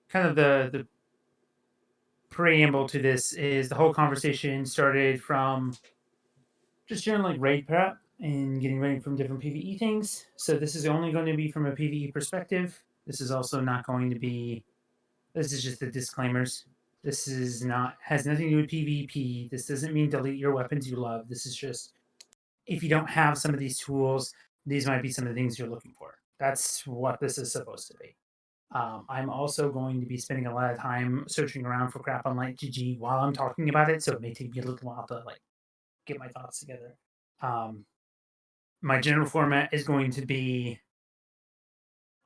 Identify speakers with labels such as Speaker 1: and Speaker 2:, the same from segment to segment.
Speaker 1: kind of the preamble to this is the whole conversation started from just general like raid prep and getting ready from different PVE things. So this is only going to be from a PVE perspective. This is also not going to be. This is just the disclaimers. This is not has nothing to do with PvP. This doesn't mean delete your weapons you love. This is just if you don't have some of these tools, these might be some of the things you're looking for. That's what this is supposed to be. I'm also going to be spending a lot of time searching around for crap on like GG while I'm talking about it, so it may take me a little while to like get my thoughts together. Um, my general format is going to be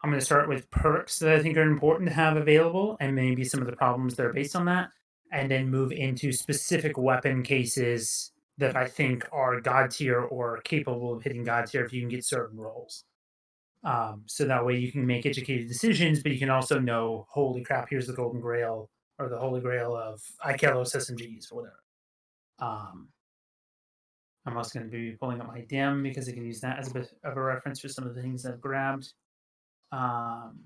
Speaker 1: I'm going to start with perks that I think are important to have available and maybe some of the problems that are based on that, and then move into specific weapon cases that I think are god tier or capable of hitting god tier if you can get certain rolls. So that way you can make educated decisions, but you can also know, holy crap, here's the golden grail or the holy grail of Ikelos SMGs or whatever. Um, I'm also going to be pulling up my dim because I can use that as a bit of a reference for some of the things I've grabbed. Um,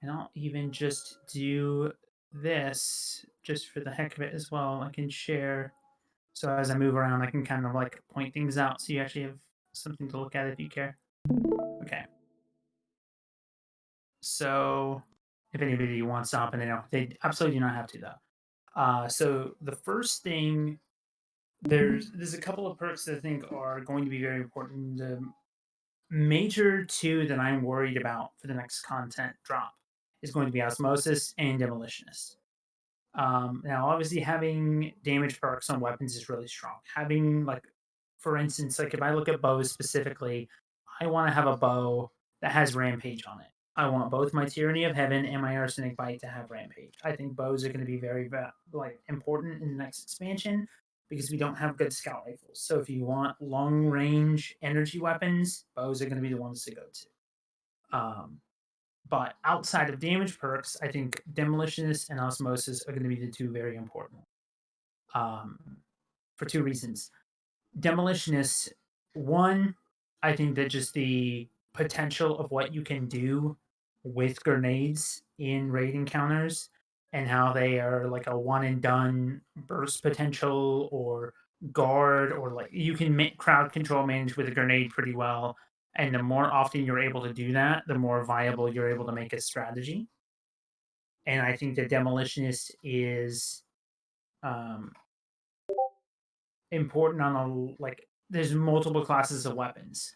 Speaker 1: and I'll even just do this just for the heck of it as well. I can share. So as I move around, I can kind of like point things out so you actually have something to look at if you care. Okay. So if anybody wants to hop in, they absolutely do not have to though. So the first thing there's a couple of perks that I think are going to be very important. The major two that I'm worried about for the next content drop is going to be Osmosis and Demolitionist. Now, obviously, having damage perks on weapons is really strong. Having, like, for instance, like if I look at bows specifically, I want to have a bow that has Rampage on it. I want both my Tyranny of Heaven and my Arsenic Bite to have Rampage. I think bows are going to be very, like, important in the next expansion because we don't have good scout rifles. So if you want long range energy weapons, bows are going to be the ones to go to. But outside of damage perks, I think Demolitionist and Osmosis are going to be the two very important um, for two reasons. Demolitionist, one, I think that just the potential of what you can do with grenades in raid encounters and how they are like a one and done burst potential or guard or like you can crowd control manage with a grenade pretty well, and the more often you're able to do that, the more viable you're able to make a strategy. And I think the demolitionist is um, important on a like. There's multiple classes of weapons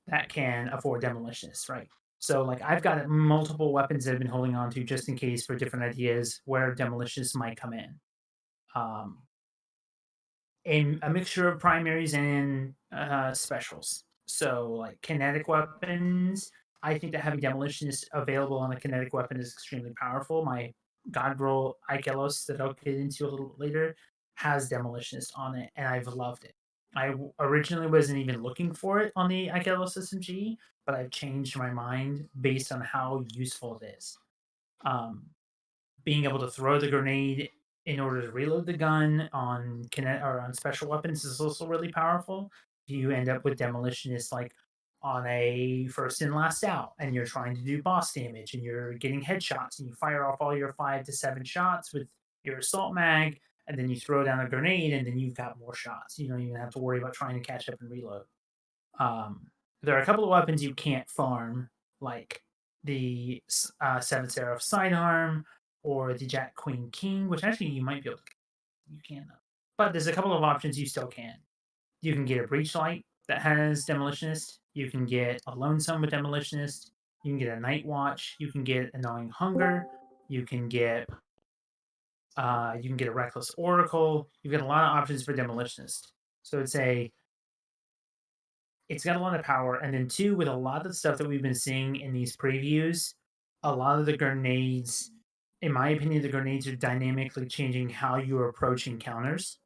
Speaker 1: that can afford demolitionists, right? So like I've got multiple weapons that I've been holding on to just in case for different ideas where demolitionists might come um, in a mixture of primaries and specials. So like kinetic weapons, I think that having demolitionists available on a kinetic weapon is extremely powerful. My God roll Ikelos that I'll get into a little bit later has demolitionist on it, and I've loved it. I originally wasn't even looking for it on the Ikelos SMG, but I've changed my mind based on how useful it is. Um, Being able to throw the grenade in order to reload the gun on kinet or on special weapons is also really powerful. If you end up with demolitionists like on a first in last out and you're trying to do boss damage and you're getting headshots and you fire off all your 5 to 7 shots with your assault mag and then you throw down a grenade and then you've got more shots. You don't even have to worry about trying to catch up and reload. Um, there are a couple of weapons you can't farm, like the Seven Seraph Sidearm or the Jack Queen King, which actually you might be able to. You can, but there's a couple of options you still can. You can get a Breach Light that has Demolitionist. You can get a Lonesome with Demolitionist. You can get a Night Watch. You can get a Gnawing Hunger. You can get a Reckless Oracle. You've got a lot of options for Demolitionist. So it's got a lot of power. And then two, with a lot of the stuff that we've been seeing in these previews, a lot of the grenades, in my opinion, the grenades are dynamically changing how you approach encounters.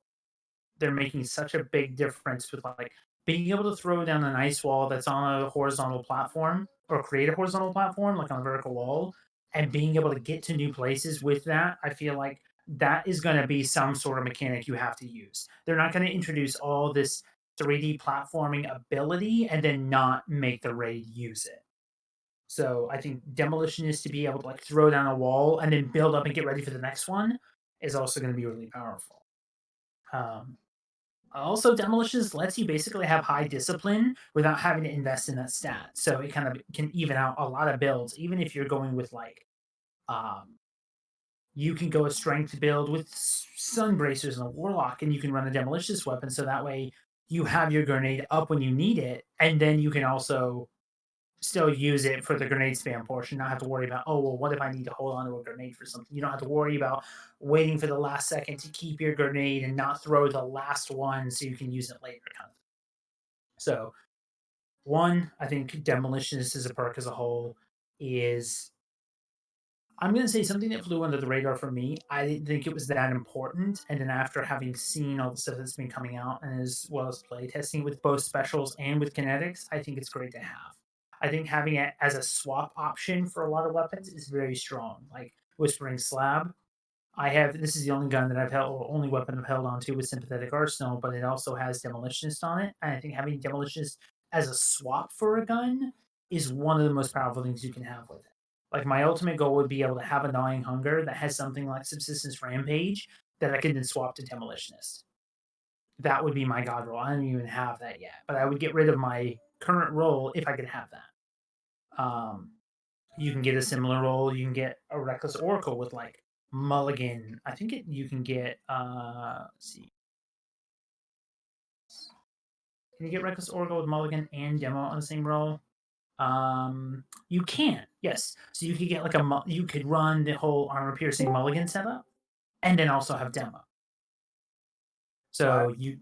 Speaker 1: They're making such a big difference with like being able to throw down an ice wall that's on a horizontal platform or create a horizontal platform like on a vertical wall and being able to get to new places with that. I feel like that is going to be some sort of mechanic you have to use. They're not going to introduce all this 3D platforming ability and then not make the raid use it. So I think demolitionist to be able to like throw down a wall and then build up and get ready for the next one is also going to be really powerful. Um, Also, demolitions lets you basically have high discipline without having to invest in that stat. So it kind of can even out a lot of builds, even if you're going with like um, you can go a strength build with sun bracers and a warlock, and you can run a demolitionist weapon. So that way you have your grenade up when you need it, and then you can also still use it for the grenade spam portion. Not have to worry about, oh well, what if I need to hold on to a grenade for something? You don't have to worry about waiting for the last second to keep your grenade and not throw the last one so you can use it later. Kind of. So one, I think demolitionist as a perk as a whole is I'm gonna say something that flew under the radar for me. I didn't think it was that important, and then after having seen all the stuff that's been coming out, and as well as play testing with both specials and with kinetics, I think it's great to have. I think having it as a swap option for a lot of weapons is very strong. Like Whispering Slab, I have this is the only gun that I've held, or only weapon I've held onto with Sympathetic Arsenal, but it also has Demolitionist on it, and I think having Demolitionist as a swap for a gun is one of the most powerful things you can have with it. Like my ultimate goal would be able to have a Gnawing Hunger that has something like Subsistence Rampage that I can then swap to Demolitionist. That would be my god roll. I don't even have that yet, but I would get rid of my current roll if I could have that. You can get a similar roll. You can get a Reckless Oracle with like Mulligan. I think you can get. Let's see. Can you get Reckless Oracle with Mulligan and Demo on the same roll? You can. Yes. So you could get like you could run the whole armor piercing Mulligan setup, and then also have Demo. So
Speaker 2: What?
Speaker 1: you.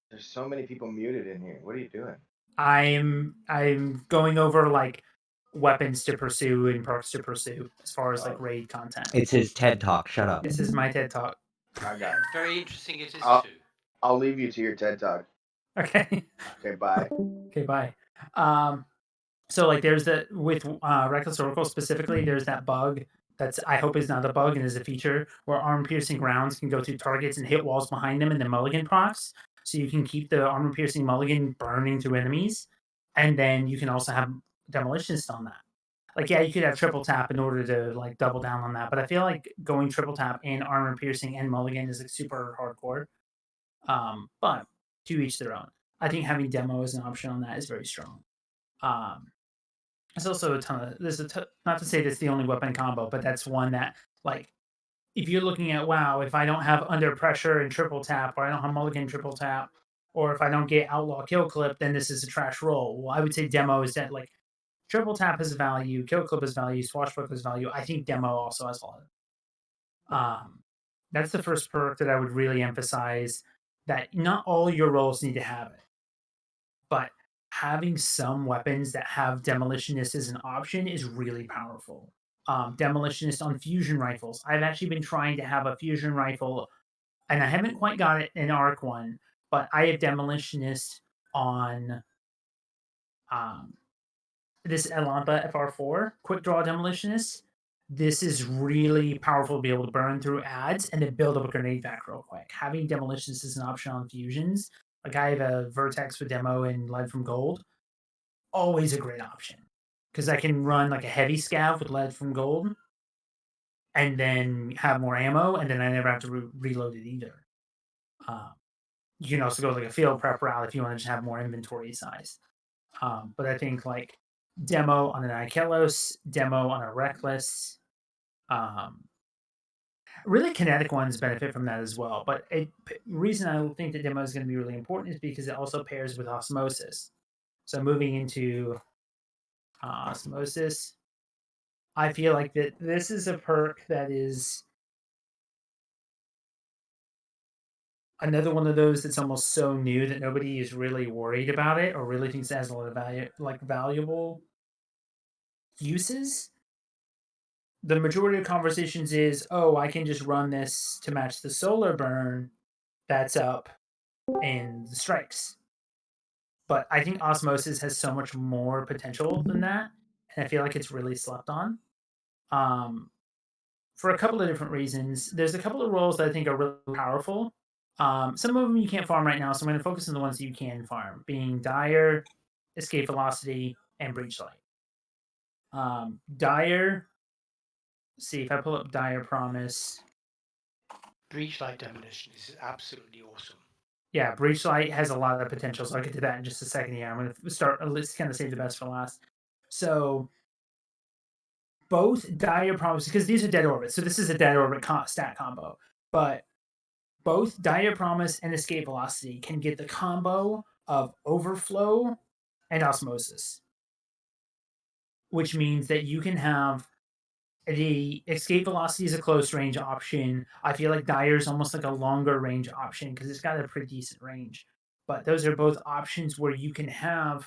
Speaker 2: There's so many people muted in here. What are you doing?
Speaker 1: I'm going over like weapons to pursue and perks to pursue as far as like
Speaker 2: Oh,
Speaker 1: raid content.
Speaker 3: It's his TED Talk. Shut up.
Speaker 1: This is my TED talk.
Speaker 2: I got.
Speaker 4: Very interesting it is
Speaker 2: I'll
Speaker 4: too.
Speaker 2: I'll leave you to your TED talk.
Speaker 1: Okay.
Speaker 2: Okay, bye.
Speaker 1: Okay, bye. So like there's the with Reckless Oracle specifically, there's that bug that's I hope is not a bug and is a feature where armor piercing rounds can go through targets and hit walls behind them and the mulligan procs. So you can keep the armor piercing mulligan burning through enemies, and then you can also have demolitionist on that. Like yeah, you could have triple tap in order to like double down on that, but I feel like going triple tap and armor piercing and mulligan is like super hardcore. But to each their own. I think having demo as an option on that is very strong. Um, there's also a ton of not to say that's the only weapon combo, but that's one that like if you're looking at wow, if I don't have under pressure and triple tap, or I don't have mulligan triple tap, or if I don't get outlaw kill clip, then this is a trash roll. Well, I would say demo is that like triple tap has value, kill clip has value, swashbuckler has value. I think demo also has a lot. That's the first perk that I would really emphasize. That not all your rolls need to have it, but having some weapons that have demolitionist as an option is really powerful. Demolitionist on fusion rifles. I've actually been trying to have a fusion rifle, and I haven't quite got it in Arc One, but I have demolitionist on um, this Elampa FR4 quick draw demolitionist. This is really powerful to be able to burn through ads and then build up a grenade back real quick. Having demolitionist as an option on fusions, like I have a Vertex with demo and lead from gold, always a great option because I can run like a heavy scav with lead from gold and then have more ammo, and then I never have to reload it either. Um, you can also go like a field prep route if you want to just have more inventory size. But I think like demo on an Ikelos, demo on a Reckless, um, really kinetic ones benefit from that as well. But reason I think that demo is going to be really important is because it also pairs with osmosis. So moving into osmosis, I feel like that this is a perk that is another one of those that's almost so new that nobody is really worried about it or really thinks it has a lot of value, like valuable uses. The majority of conversations is, oh, I can just run this to match the solar burn that's up in the strikes. But I think osmosis has so much more potential than that, and I feel like it's really slept on. Um, for a couple of different reasons. There's a couple of roles that I think are really powerful. Some of them you can't farm right now, so I'm going to focus on the ones that you can farm, being Dire, Escape Velocity, and Breach Light. Dire. See if I pull up Dire Promise.
Speaker 3: Breach Light Demolition is absolutely awesome.
Speaker 1: Yeah, Breach Light has a lot of potential, so I'll get to that in just a second here. I'm going to start, let's kind of save the best for last. So, both Dire Promise, because these are dead orbits, so this is a dead orbit stat combo, but both Dire Promise and Escape Velocity can get the combo of Overflow and Osmosis, which means that you can have the Escape Velocity is a close range option. I feel like Dire is almost like a longer range option because it's got a pretty decent range. But those are both options where you can have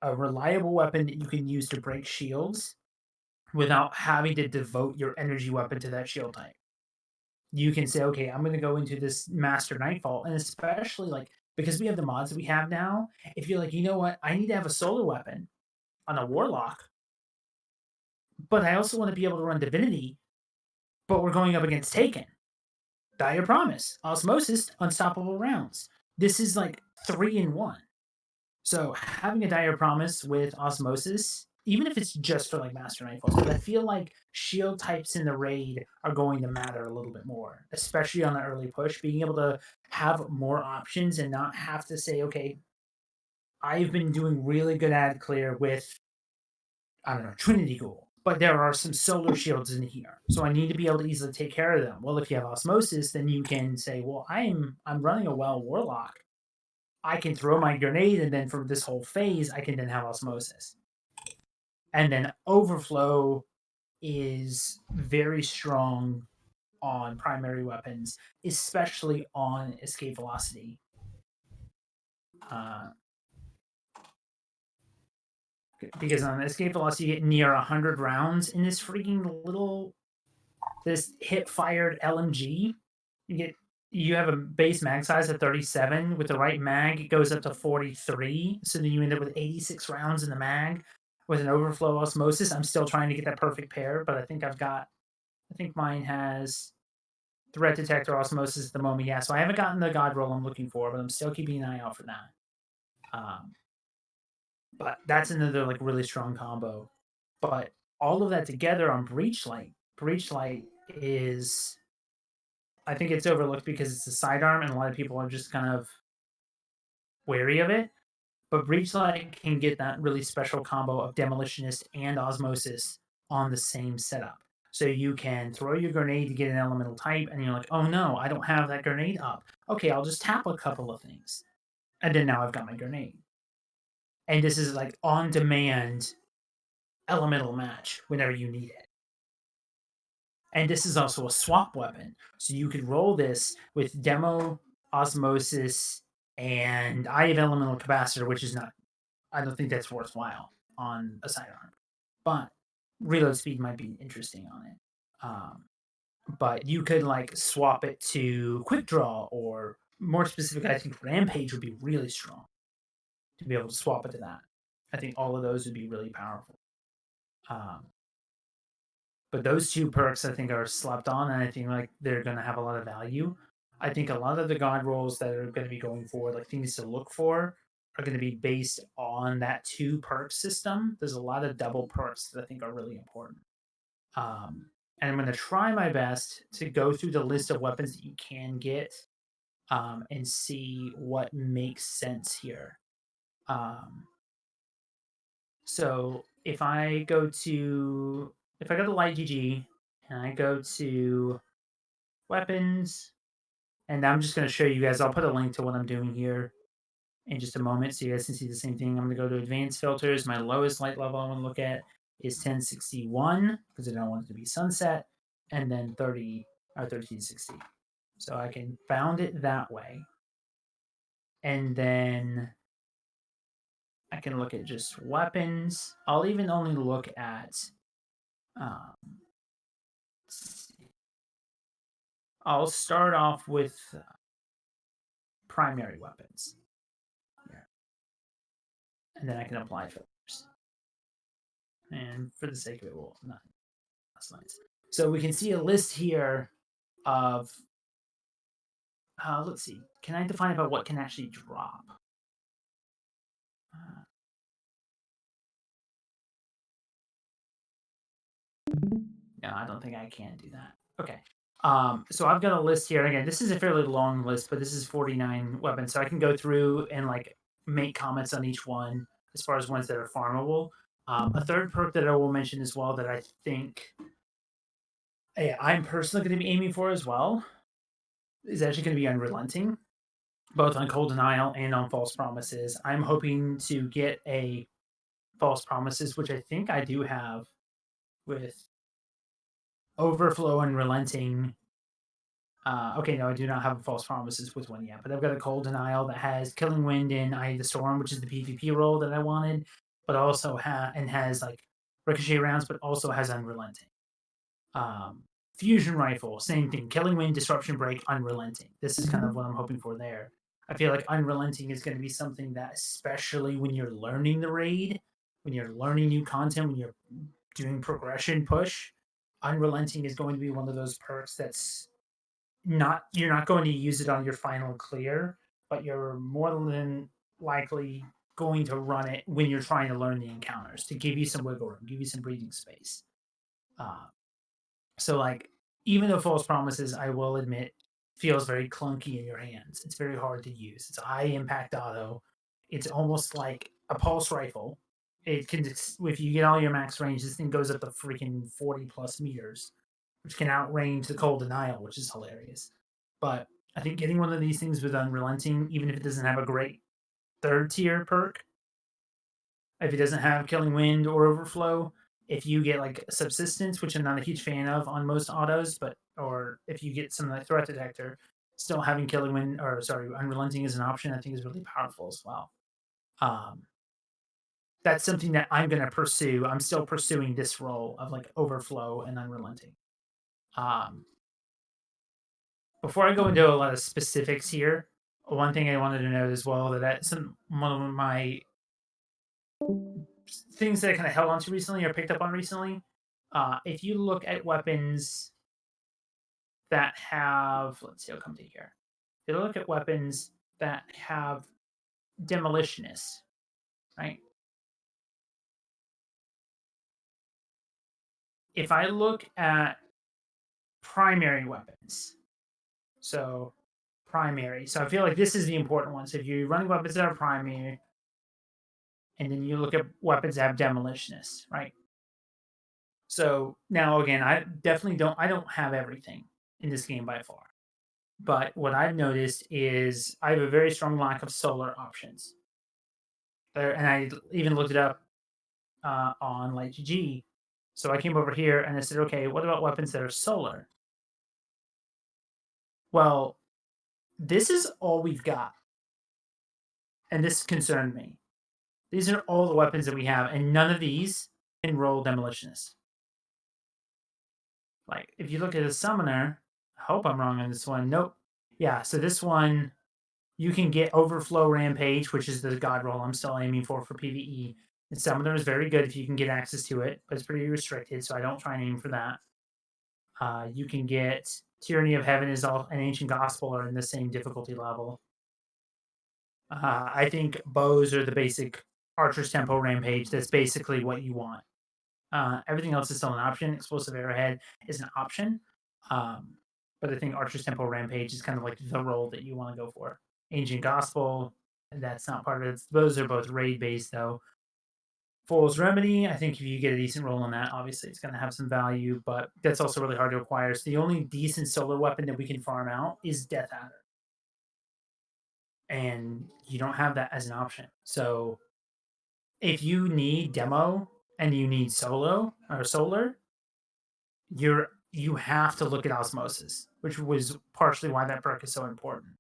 Speaker 1: a reliable weapon that you can use to break shields without having to devote your energy weapon to that shield type. You can say, okay, I'm going to go into this Master Nightfall, and especially like because we have the mods that we have now, if you're like, you know what, I need to have a solar weapon on a Warlock, but I also want to be able to run Divinity, but we're going up against Taken. Dire Promise, Osmosis, Unstoppable Rounds. This is like 3-in-1. So having a Dire Promise with Osmosis, even if it's just for like Master Nightfalls, but I feel like shield types in the raid are going to matter a little bit more, especially on the early push. Being able to have more options and not have to say, okay, I've been doing really good ad clear with, I don't know, Trinity Ghoul, but there are some solar shields in here, so I need to be able to easily take care of them. Well, if you have Osmosis, then you can say, well, I'm running a well Warlock. I can throw my grenade, and then for this whole phase, I can then have Osmosis. And then Overflow is very strong on primary weapons, especially on Escape Velocity. Uh, because on Escape Velocity, you get near 100 rounds in this freaking little this hip fired LMG. You have a base mag size of 37. With the right mag, it goes up to 43. So then you end up with 86 rounds in the mag with an overflow osmosis. I'm still trying to get that perfect pair, but I think mine has threat detector osmosis at the moment. Yeah, so I haven't gotten the god roll I'm looking for, but I'm still keeping an eye out for that. But that's another like really strong combo. But all of that together on Breach Light is, I think it's overlooked because it's a sidearm and a lot of people are just kind of wary of it. But Breach Light can get that really special combo of Demolitionist and Osmosis on the same setup. So you can throw your grenade to get an elemental type, and you're like, oh no, I don't have that grenade up. Okay, I'll just tap a couple of things. And then now I've got my grenade. And this is like on demand elemental match whenever you need it. And this is also a swap weapon. So you could roll this with Demo, Osmosis, and I have Elemental Capacitor, which is not, I don't think that's worthwhile on a sidearm. But reload speed might be interesting on it. But you could like swap it to Quick Draw, or more specific, I think Rampage would be really strong to be able to swap it to that. I think all of those would be really powerful. But those two perks I think are slept on, and I think like they're going to have a lot of value. I think a lot of the god rolls that are going to be going forward, like things to look for, are going to be based on that two perk system. There's a lot of double perks that I think are really important. And I'm going to try my best to go through the list of weapons that you can get, and see what makes sense here. So if I go to Light GG and I go to weapons, and I'm just going to show you guys, I'll put a link to what I'm doing here in just a moment so you guys can see the same thing. I'm going to go to advanced filters. My lowest light level I want to look at is 1061 because I don't want it to be sunset, and then 30 or 1360. So I can bound it that way. And then I can look at just weapons. I'll even only look at I'll start off with primary weapons. Here. And then I can apply filters. And for the sake of it, we'll not slides. So we can see a list here of, let's see, can I define about what can actually drop? Yeah, I don't think I can do that. Okay. So I've got a list here. Again, this is a fairly long list, but this is 49 weapons. So I can go through and like make comments on each one as far as ones that are farmable. A third perk that I will mention as well that I think I'm personally going to be aiming for as well is actually going to be Unrelenting, both on Cold Denial and on False Promises. I'm hoping to get a False Promises, which I think I do have with Overflow and Relenting. Okay, no, I do not have a False Promises with one yet, but I've got a Cold Denial that has Killing Wind and Eye of the Storm, which is the PvP role that I wanted, but also has like Ricochet rounds, but also has Unrelenting. Fusion Rifle, same thing. Killing Wind, Disruption Break, Unrelenting. This is kind of what I'm hoping for there. I feel like Unrelenting is going to be something that, especially when you're learning the raid, when you're learning new content, when you're doing progression push, Unrelenting is going to be one of those perks that's you're not going to use it on your final clear, but you're more than likely going to run it when you're trying to learn the encounters to give you some wiggle room, give you some breathing space. So like even though False Promises, I will admit, feels very clunky in your hands. It's very hard to use. It's a high impact auto. It's almost like a pulse rifle. It can if you get all your max range, this thing goes up to freaking 40 plus meters, which can outrange the Cold Denial, which is hilarious. But I think getting one of these things with Unrelenting, even if it doesn't have a great third tier perk, if it doesn't have Killing Wind or Overflow, if you get like Subsistence, which I'm not a huge fan of on most autos, but or if you get something like Threat Detector, still having Killing Wind or sorry, Unrelenting as an option, I think is really powerful as well. Um, that's something that I'm going to pursue. I'm still pursuing this role of like Overflow and Unrelenting. Um, Before I go into a lot of specifics here, one thing I wanted to note as well that one of my things that I kind of held onto recently or picked up on recently. If you look at weapons that have, let's see, I'll come to here. If you look at weapons that have demolitionists, right? If I look at primary weapons, so primary, so I feel like this is the important one. So if you're running weapons that are primary, and then you look at weapons that have demolitionists, right? So now again, I definitely I don't have everything in this game by far. But what I've noticed is I have a very strong lack of solar options. And I even looked it up on LightGG. So I came over here and I said, okay, what about weapons that are solar? Well, this is all we've got. And this concerned me. These are all the weapons that we have, and none of these can roll demolitionists. Like, if you look at a summoner, I hope I'm wrong on this one. Nope. Yeah, so this one, you can get Overflow Rampage, which is the god roll I'm still aiming for PvE. And summoner is very good if you can get access to it, but it's pretty restricted, so I don't try and aim for that. You can get Tyranny of Heaven is all an Ancient Gospel are in the same difficulty level. I think bows are the basic Archer's Tempo Rampage. That's basically what you want. Everything else is still an option. Explosive Arrowhead is an option. But I think Archer's Tempo Rampage is kind of like the role that you want to go for. Ancient Gospel, that's not part of it. Those are both raid based though. Fool's Remedy, I think if you get a decent roll on that, obviously it's going to have some value, but that's also really hard to acquire. So the only decent solar weapon that we can farm out is Death Adder. And you don't have that as an option. So if you need demo and you need solo or solar, you have to look at osmosis, which was partially why that perk is so important.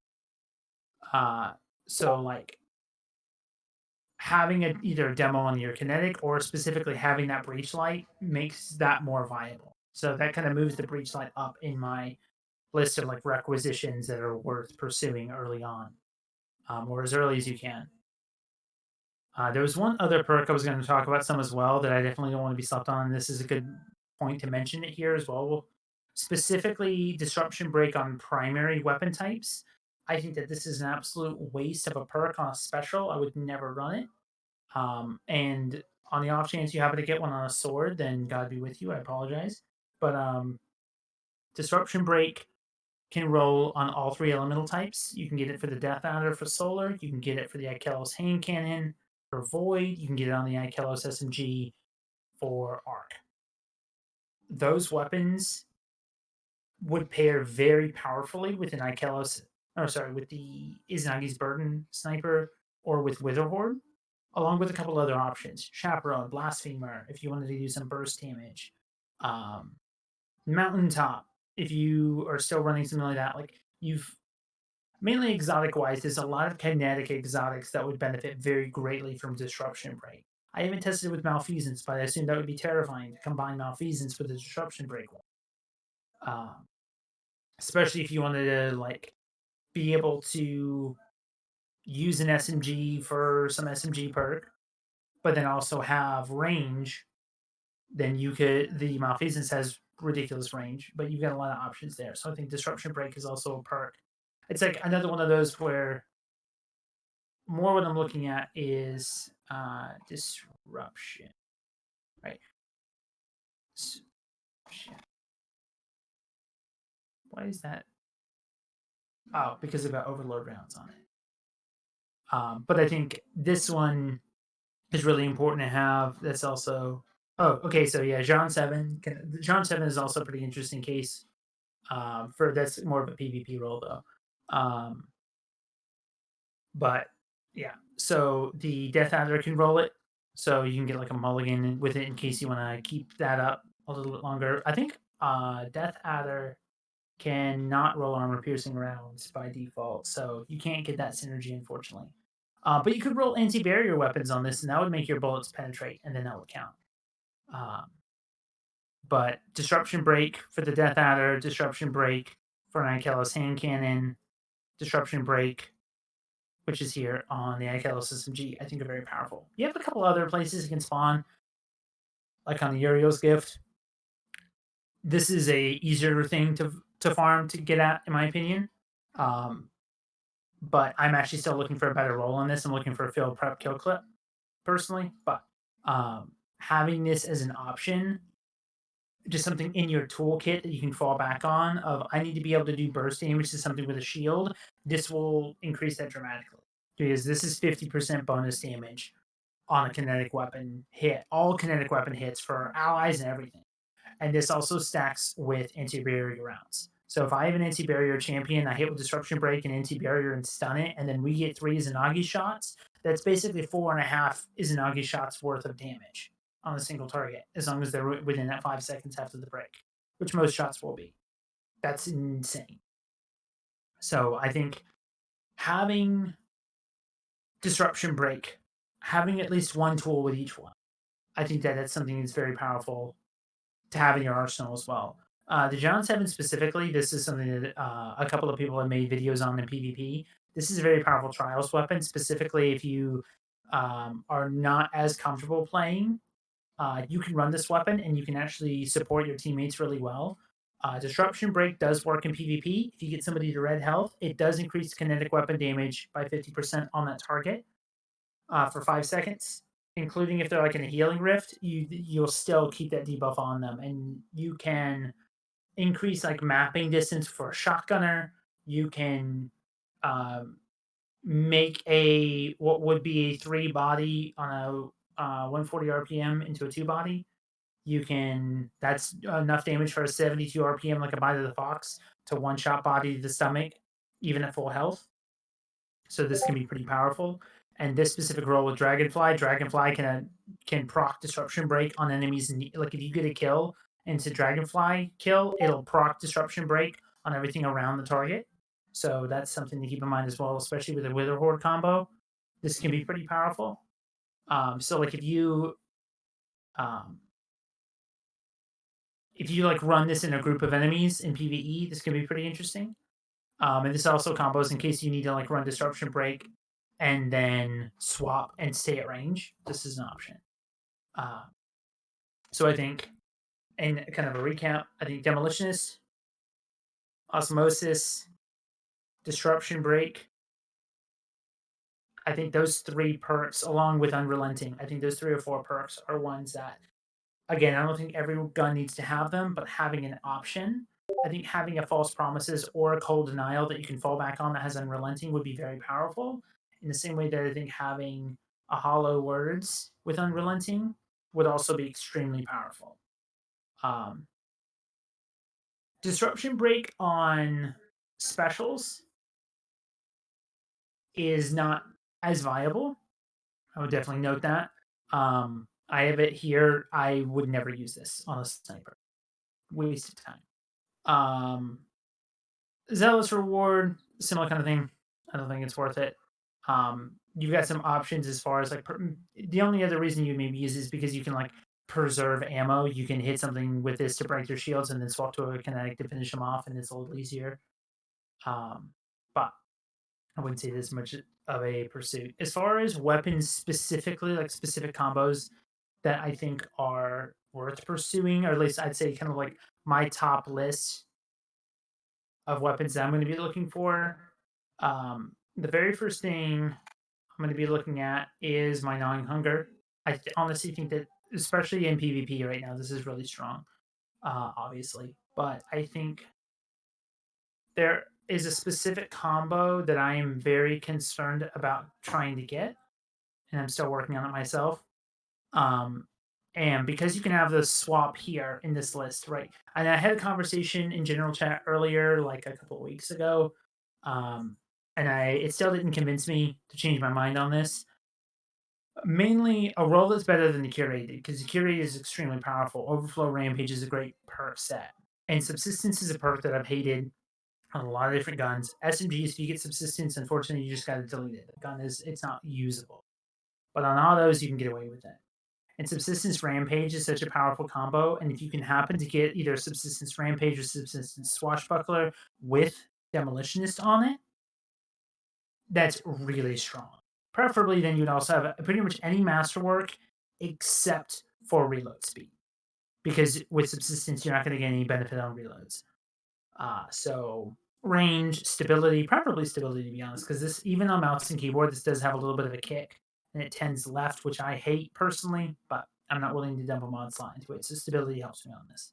Speaker 1: So like having either a demo on your kinetic or specifically having that breach light makes that more viable. So that kind of moves the breach light up in my list of like requisitions that are worth pursuing early on, or as early as you can. There was one other perk I was going to talk about some as well that I definitely don't want to be slept on. This is a good point to mention it here as well. Specifically, Disruption Break on primary weapon types. I think that this is an absolute waste of a perk on a special. I would never run it. And on the off chance you happen to get one on a sword, then God be with you. I apologize. But Disruption Break can roll on all 3 elemental types. You can get it for the Death Adder for Solar. You can get it for the Ikelos Hand Cannon for Void. You can get it on the Ikelos SMG for Arc. Those weapons would pair very powerfully with an Ikelos, or sorry, with the Izanagi's Burden Sniper or with Witherhorde, along with a couple other options. Chaperone, Blasphemer, if you wanted to do some burst damage. Mountaintop, if you are still running something like that. Like, you've mainly exotic wise, there's a lot of kinetic exotics that would benefit very greatly from Disruption Break. I haven't tested it with Malfeasance, but I assume that would be terrifying to combine Malfeasance with a Disruption Break one. Especially if you wanted to like be able to use an SMG for some SMG perk, but then also have range. Then you could the Malfeasance has ridiculous range, but you've got a lot of options there. So I think Disruption Break is also a perk. It's like another one of those where more what I'm looking at is disruption, right? Shit. Why is that? Oh, because of the overload rounds on it. But I think this one is really important to have. That's also. Oh, okay. So yeah, Jean 7. Jean 7 is also a pretty interesting case. For that's more of a PvP role though. But yeah, so the Death Adder can roll it, so you can get like a mulligan with it in case you want to keep that up a little bit longer. I think Death Adder can not roll armor piercing rounds by default, so you can't get that synergy unfortunately. But you could roll anti-barrier weapons on this, and that would make your bullets penetrate, and then that would count. But Disruption Break for the Death Adder, Disruption Break for an Ikelos Hand Cannon, Disruption Break, which is here on the Ikelos SMG, I think are very powerful. You have a couple other places you can spawn, like on the Uriel's Gift. This is a easier thing to farm to get at, in my opinion. But I'm actually still looking for a better role on this. I'm looking for a field prep kill clip, personally. But having this as an option, just something in your toolkit that you can fall back on of I need to be able to do burst damage to something with a shield, this will increase that dramatically. Because this is 50% bonus damage on a kinetic weapon hit. All kinetic weapon hits for allies and everything. And this also stacks with anti-barrier rounds. So if I have an anti-barrier champion, I hit with Disruption Break and anti-barrier and stun it, and then we get 3 Izanagi shots, that's basically 4.5 Izanagi shots worth of damage on a single target, as long as they're within that 5 seconds after the break, which most shots will be. That's insane. So I think having Disruption Break, having at least one tool with each one, I think that that's something that's very powerful to have in your arsenal as well. The John 7 specifically, this is something that a couple of people have made videos on in PvP. This is a very powerful trials weapon, specifically if you are not as comfortable playing. You can run this weapon and you can actually support your teammates really well. Disruption Break does work in PvP. If you get somebody to red health, it does increase kinetic weapon damage by 50% on that target for 5 seconds, including if they're like in a healing rift. You'll still keep that debuff on them, and you can increase like mapping distance for a shotgunner. You can make a what would be a 3 body on a 140 RPM into a 2 body. You can that's enough damage for a 72 RPM like a Bite of the Fox to one shot body to the stomach, even at full health. So this can be pretty powerful. And this specific role with Dragonfly can proc Disruption Break on enemies. Like if you get a kill into Dragonfly kill, it'll proc Disruption Break on everything around the target. So that's something to keep in mind as well, especially with a Witherhorde combo. This can be pretty powerful. So like if you like run this in a group of enemies in PvE, this can be pretty interesting. And this also combos in case you need to like run Disruption Break and then swap and stay at range. This is an option. So I think, in kind of a recap, I think Demolitionist, Osmosis, Disruption Break. I think those 3 perks, along with Unrelenting, I think those 3 or 4 perks are ones that Again, I don't think every gun needs to have them, but having an option, I think having a false promises or a cold denial that you can fall back on that has unrelenting would be very powerful. In the same way that I think having a hollow words with unrelenting would also be extremely powerful. Um, Disruption break on specials is not as viable. I would definitely note that. I have it here. I would never use this on a sniper. Waste of time. Um, Zealous reward, similar kind of thing. I don't think it's worth it. You've got some options as far as like the only other reason you maybe use is because you can like preserve ammo. You can hit something with this to break their shields and then swap to a kinetic to finish them off, and it's a little easier. But I wouldn't say this much of a pursuit. As far as weapons specifically, like specific combos that I think are worth pursuing, or at least I'd say kind of like my top list of weapons that I'm going to be looking for. The very first thing I'm going to be looking at is my gnawing hunger. Honestly think that, especially in PvP right now, this is really strong, obviously. But I think there is a specific combo that I am very concerned about trying to get, and I'm still working on it myself. Um, and because you can have the swap here in this list, right? And I had a conversation in general chat earlier, like a couple of weeks ago, um, and it still didn't convince me to change my mind on this. Mainly, a role that's better than the curated because the curated is extremely powerful. Overflow Rampage is a great perk set, and Subsistence is a perk that I've hated on a lot of different guns. SMGs, if you get Subsistance, unfortunately, you just got to delete it. The gun it's not usable, but on autos, you can get away with it. And Subsistence Rampage is such a powerful combo, and if you can happen to get either Subsistence Rampage or Subsistence Swashbuckler with Demolitionist on it, that's really strong. Preferably, then you'd also have pretty much any masterwork except for reload speed, because with Subsistence, you're not going to get any benefit on reloads. So range, stability, preferably stability to be honest, because this even on mouse and keyboard, this does have a little bit of a kick, and it tends left, which I hate personally, but I'm not willing to dump a mod slot into it. So stability helps me on this.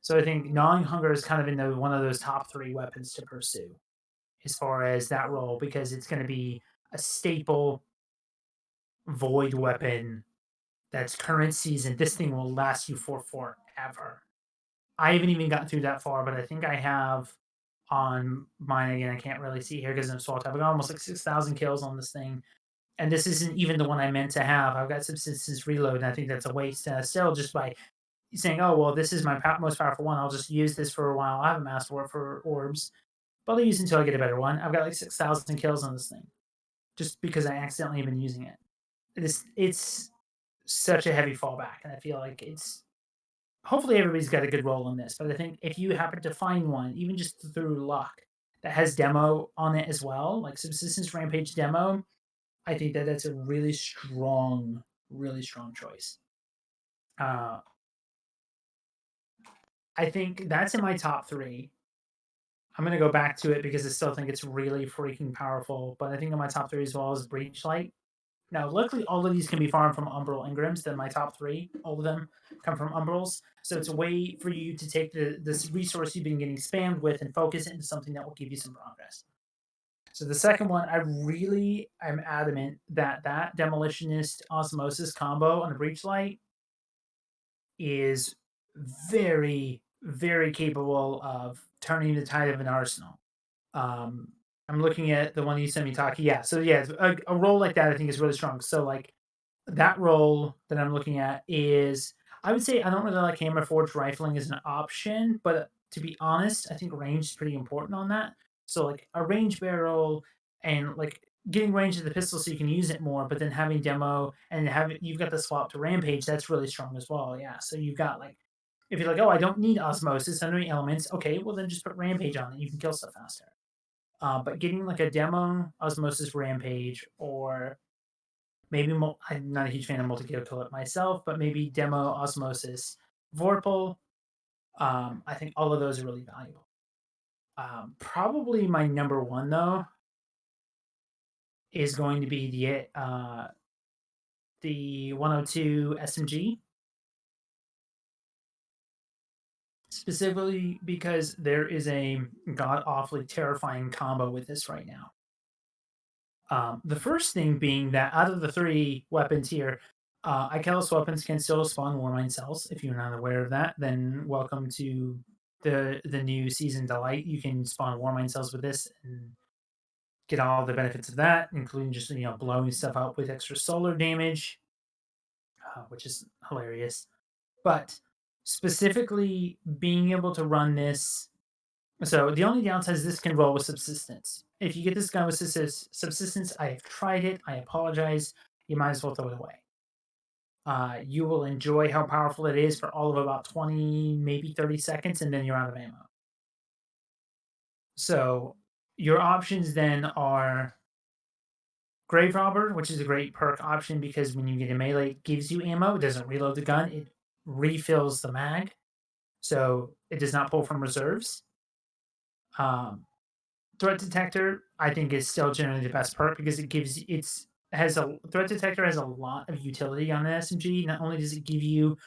Speaker 1: So I think gnawing hunger is kind of in one of those top 3 weapons to pursue as far as that role, because it's going to be a staple void weapon that's current season. This thing will last you for forever. I haven't even gotten through that far, but I think I have on mine again. I can't really see here because I'm swapped. I've got almost like 6,000 kills on this thing, and this isn't even the one I meant to have. I've got Subsistence Reload, and I think that's a waste. Still, just by saying, "Oh well, this is my most powerful one. I'll just use this for a while." I haven't mastered for orbs, but I'll use it until I get a better one. I've got like 6,000 kills on this thing, just because I accidentally have been using it. It's such a heavy fallback, and I feel like it's hopefully everybody's got a good role in this, but I think if you happen to find one, even just through luck, that has demo on it as well, like Subsistence Rampage demo, I think that that's a really strong choice. Uh, I think that's in my top 3. I'm gonna go back to it because I still think it's really freaking powerful, but I think in my top 3 as well is Breachlight. Now, luckily, all of these can be farmed from Umbral Engrams. They're my top 3. All of them come from Umbrals. So it's a way for you to take this resource you've been getting spammed with and focus it into something that will give you some progress. So the second one, I'm adamant that Demolitionist Osmosis combo on the Breachlight is very, very capable of turning the tide of an arsenal. Um, I'm looking at the one you sent me, Taki. Yeah, so yeah, a role like that I think is really strong. So like that role that I'm looking at is, I would say I don't really like hammer forged rifling as an option, but to be honest, I think range is pretty important on that. So like a range barrel and like getting range of the pistol so you can use it more, but then having demo and you've got the swap to rampage, that's really strong as well. Yeah. So you've got like, if you're like, oh, I don't need osmosis, I don't need elements, okay, well then just put rampage on it. You can kill stuff faster. But getting like a demo osmosis rampage, or maybe I'm not a huge fan of multi-kill kill it myself, but maybe demo osmosis vorpal. I think all of those are really valuable. Probably my number 1 though is going to be the 102 SMG. specifically because there is a god awfully terrifying combo with this right now. The first thing being that out of the 3 weapons here, Icalos weapons can still spawn Warmind cells. If you're not aware of that, then welcome to the new season delight. You can spawn Warmind cells with this and get all the benefits of that, including just blowing stuff up with extra solar damage, which is hilarious. But specifically being able to run this, so the only downside is this can roll with subsistence. If you get this gun with subsistence, I have tried it. I apologize. You might as well throw it away. You will enjoy how powerful it is for all of about 20, maybe 30 seconds, and then you're out of ammo. So your options then are Grave Robber, which is a great perk option because when you get a melee, it gives you ammo. It doesn't reload the gun. It refills the mag. So it does not pull from reserves. Threat Detector, I think, is still generally the best perk because it gives Threat Detector has a lot of utility on the SMG. Not only does it give you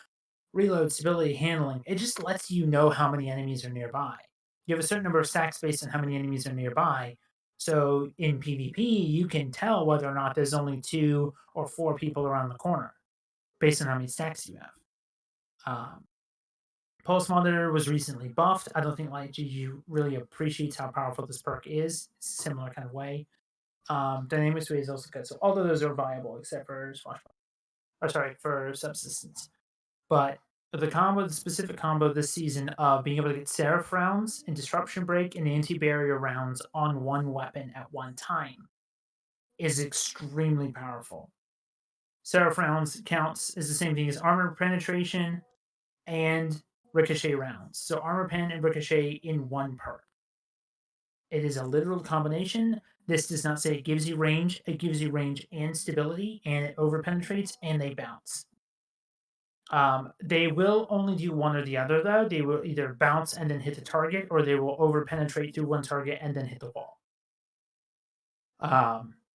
Speaker 1: reload, stability, handling, it just lets you know how many enemies are nearby. You have a certain number of stacks based on how many enemies are nearby. So in PvP, you can tell whether or not there's only 2 or 4 people around the corner based on how many stacks you have. Pulse Monitor was recently buffed. I don't think LightGG really appreciates how powerful this perk is. It's a similar kind of way. Dynamic Sway is also good. So all of those are viable except for for Subsistence. But the specific combo this season of being able to get Seraph rounds and Disruption Break and Anti-Barrier rounds on one weapon at one time is extremely powerful. Seraph rounds counts is the same thing as armor penetration and ricochet rounds. So armor pen and ricochet in one perk. It is a literal combination. This does not say it gives you range. It gives you range and stability, and it over penetrates, and they bounce. They will only do one or the other, though. They will either bounce and then hit the target, or they will over penetrate through one target and then hit the wall.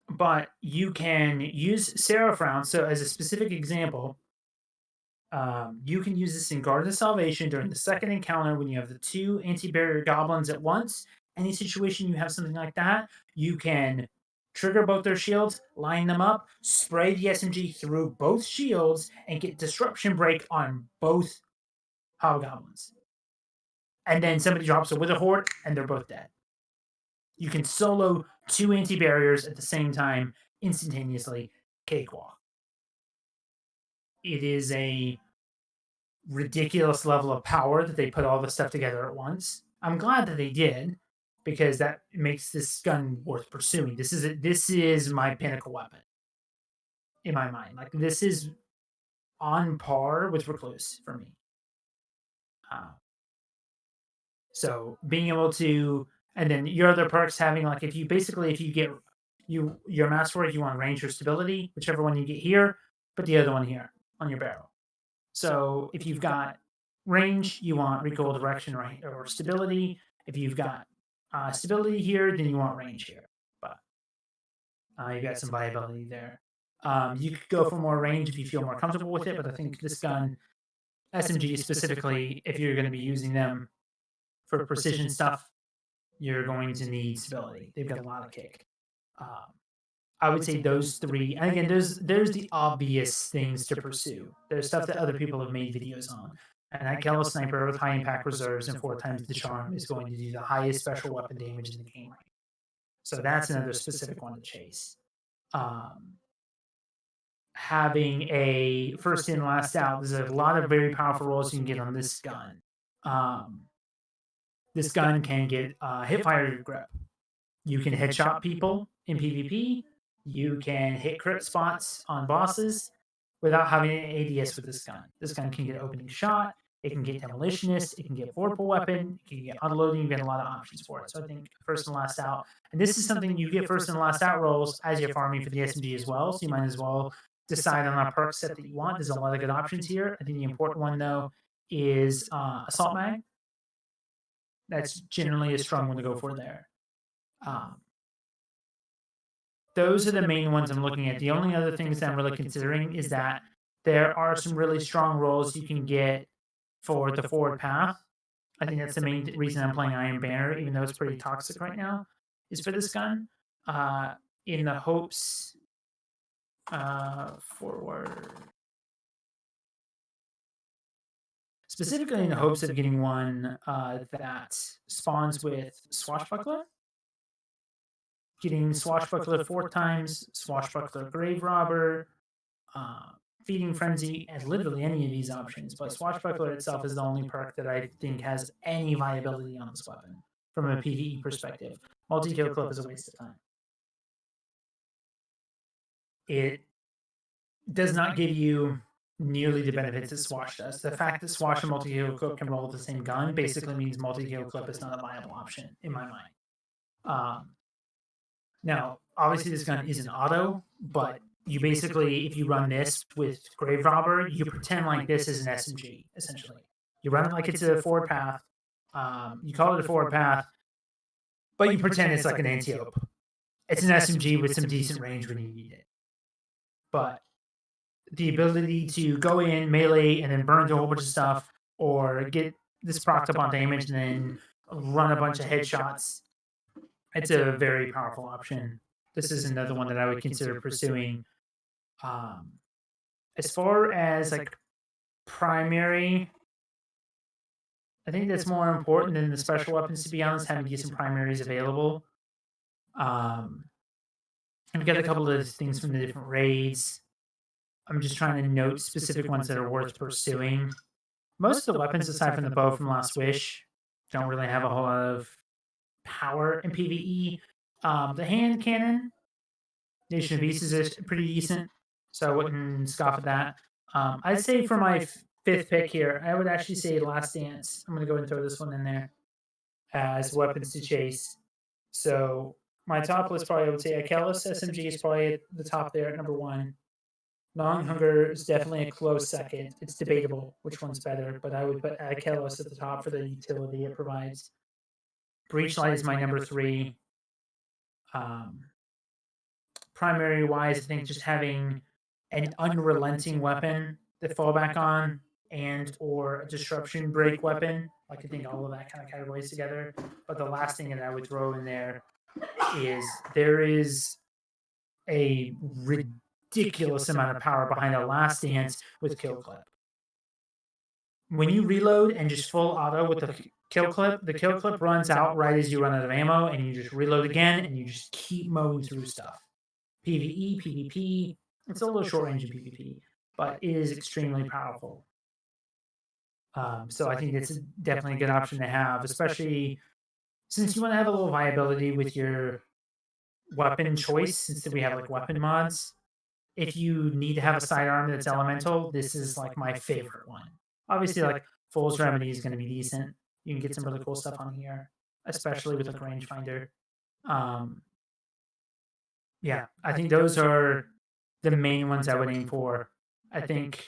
Speaker 1: But you can use Seraph rounds. So as a specific example, you can use this in Guard of Salvation during the second encounter when you have the 2 anti-barrier goblins at once. Any situation you have something like that, you can trigger both their shields, line them up, spray the SMG through both shields, and get Disruption Break on both hobgoblins. And then somebody drops a Wither Horde, and they're both dead. You can solo 2 anti-barriers at the same time, instantaneously. Cakewalk. It is a ridiculous level of power that they put all this stuff together at once. I'm glad that they did because that makes this gun worth pursuing. This is my pinnacle weapon in my mind. Like this is on par with Recluse for me. So being able to, and then your other perks having like if you get your master if you want range or stability, whichever one you get here, put the other one here on your barrel. So if you've got range, you want recoil direction or stability. If you've got stability here, then you want range here. But you've got some viability there. You could go for more range if you feel more comfortable with it, but I think this gun, SMG specifically, if you're going to be using them for precision stuff, you're going to need stability. They've got a lot of kick. I would say those 3. And again, there's the obvious things to pursue. There's stuff that other people have made videos on. And that Kello Sniper with high impact reserves and 4 times the charm is going to do the highest special weapon damage in the game. So that's another specific one to chase. Having a first in, last out, there's a lot of very powerful rolls you can get on this gun. This gun can get hipfire grip. You can headshot people in PvP. You can hit crit spots on bosses without having an ADS with this gun. This gun can get opening shot. It can get demolitionist. It can get vorpal weapon. It can get autoloading. You get a lot of options for it. So I think first and last out. And this is something you get first and last out rolls as you're farming for the SMG as well. So you might as well decide on a perk set that you want. There's a lot of good options here. I think the important one though is assault mag. That's generally a strong one to go for there. Those are the main ones I'm looking at. The only other things that I'm really considering is that there are some really strong rolls you can get for the forward path. I think that's the main reason I'm playing Iron Banner, even though it's pretty toxic right now, is for this gun. In the hopes forward. Specifically in the hopes of getting one that spawns with Swashbuckler. Getting Swashbuckler 4 times, Swashbuckler Grave Robber, Feeding Frenzy, and literally any of these options. But Swashbuckler itself is the only perk that I think has any viability on this weapon from a PvE perspective. Multi-kill clip is a waste of time. It does not give you nearly the benefits that Swash does. The fact that Swash and multi-kill clip can roll with the same gun basically means multi-kill clip is not a viable option in my mind. Now, obviously, this gun isn't auto, but you basically, if you run this with Grave Robber, you pretend like this is an SMG, essentially. You run it like it's a forward path. You call it a forward path, but you pretend it's like an anti-op. It's an SMG with some decent range when you need it. But the ability to go in, melee, and then burn through a whole bunch of stuff, or get this procced up on damage and then run a bunch of headshots, it's a very powerful option. This is another one that I would consider pursuing. As far as like primary, I think that's more important than the special weapons, to be honest, having decent primaries available. I've got a couple of things from the different raids. I'm just trying to note specific ones that are worth pursuing. Most of the weapons, aside from the bow from Last Wish, don't really have a whole lot of power in PvE. The hand cannon, Nation of Beasts, is pretty decent, so I wouldn't scoff at that. I'd say for my fifth pick here, I would actually say Last Dance. I'm going to go ahead and throw this one in there as weapons to chase. So my top list probably, I would say Achilles SMG is probably at the top there at number 1. Long Hunger is definitely a close second. It's debatable which one's better, but I would put Achilles at the top for the utility it provides. Breachlight is my number 3. Primary wise, I think just having an unrelenting weapon to fall back on and or a disruption break weapon. I think all of that kind of categories together. But the last thing that I would throw in there is a ridiculous amount of power behind a Last Dance with kill clip. When you reload and just full auto with the kill clip runs out right as you run out of ammo, and you just reload again, and you just keep mowing through stuff. PvE, PvP, it's a little short range in PvP, but it is extremely powerful. So I think it's definitely a good option to have, especially since you want to have a little viability with your weapon choice, since we have like weapon mods. If you need to have a sidearm that's elemental, this is like my favorite one. Obviously, like Fool's Remedy is going to be decent. You can get some really cool stuff on here, especially with like rangefinder. Yeah, I think those are the main ones I would aim for. I think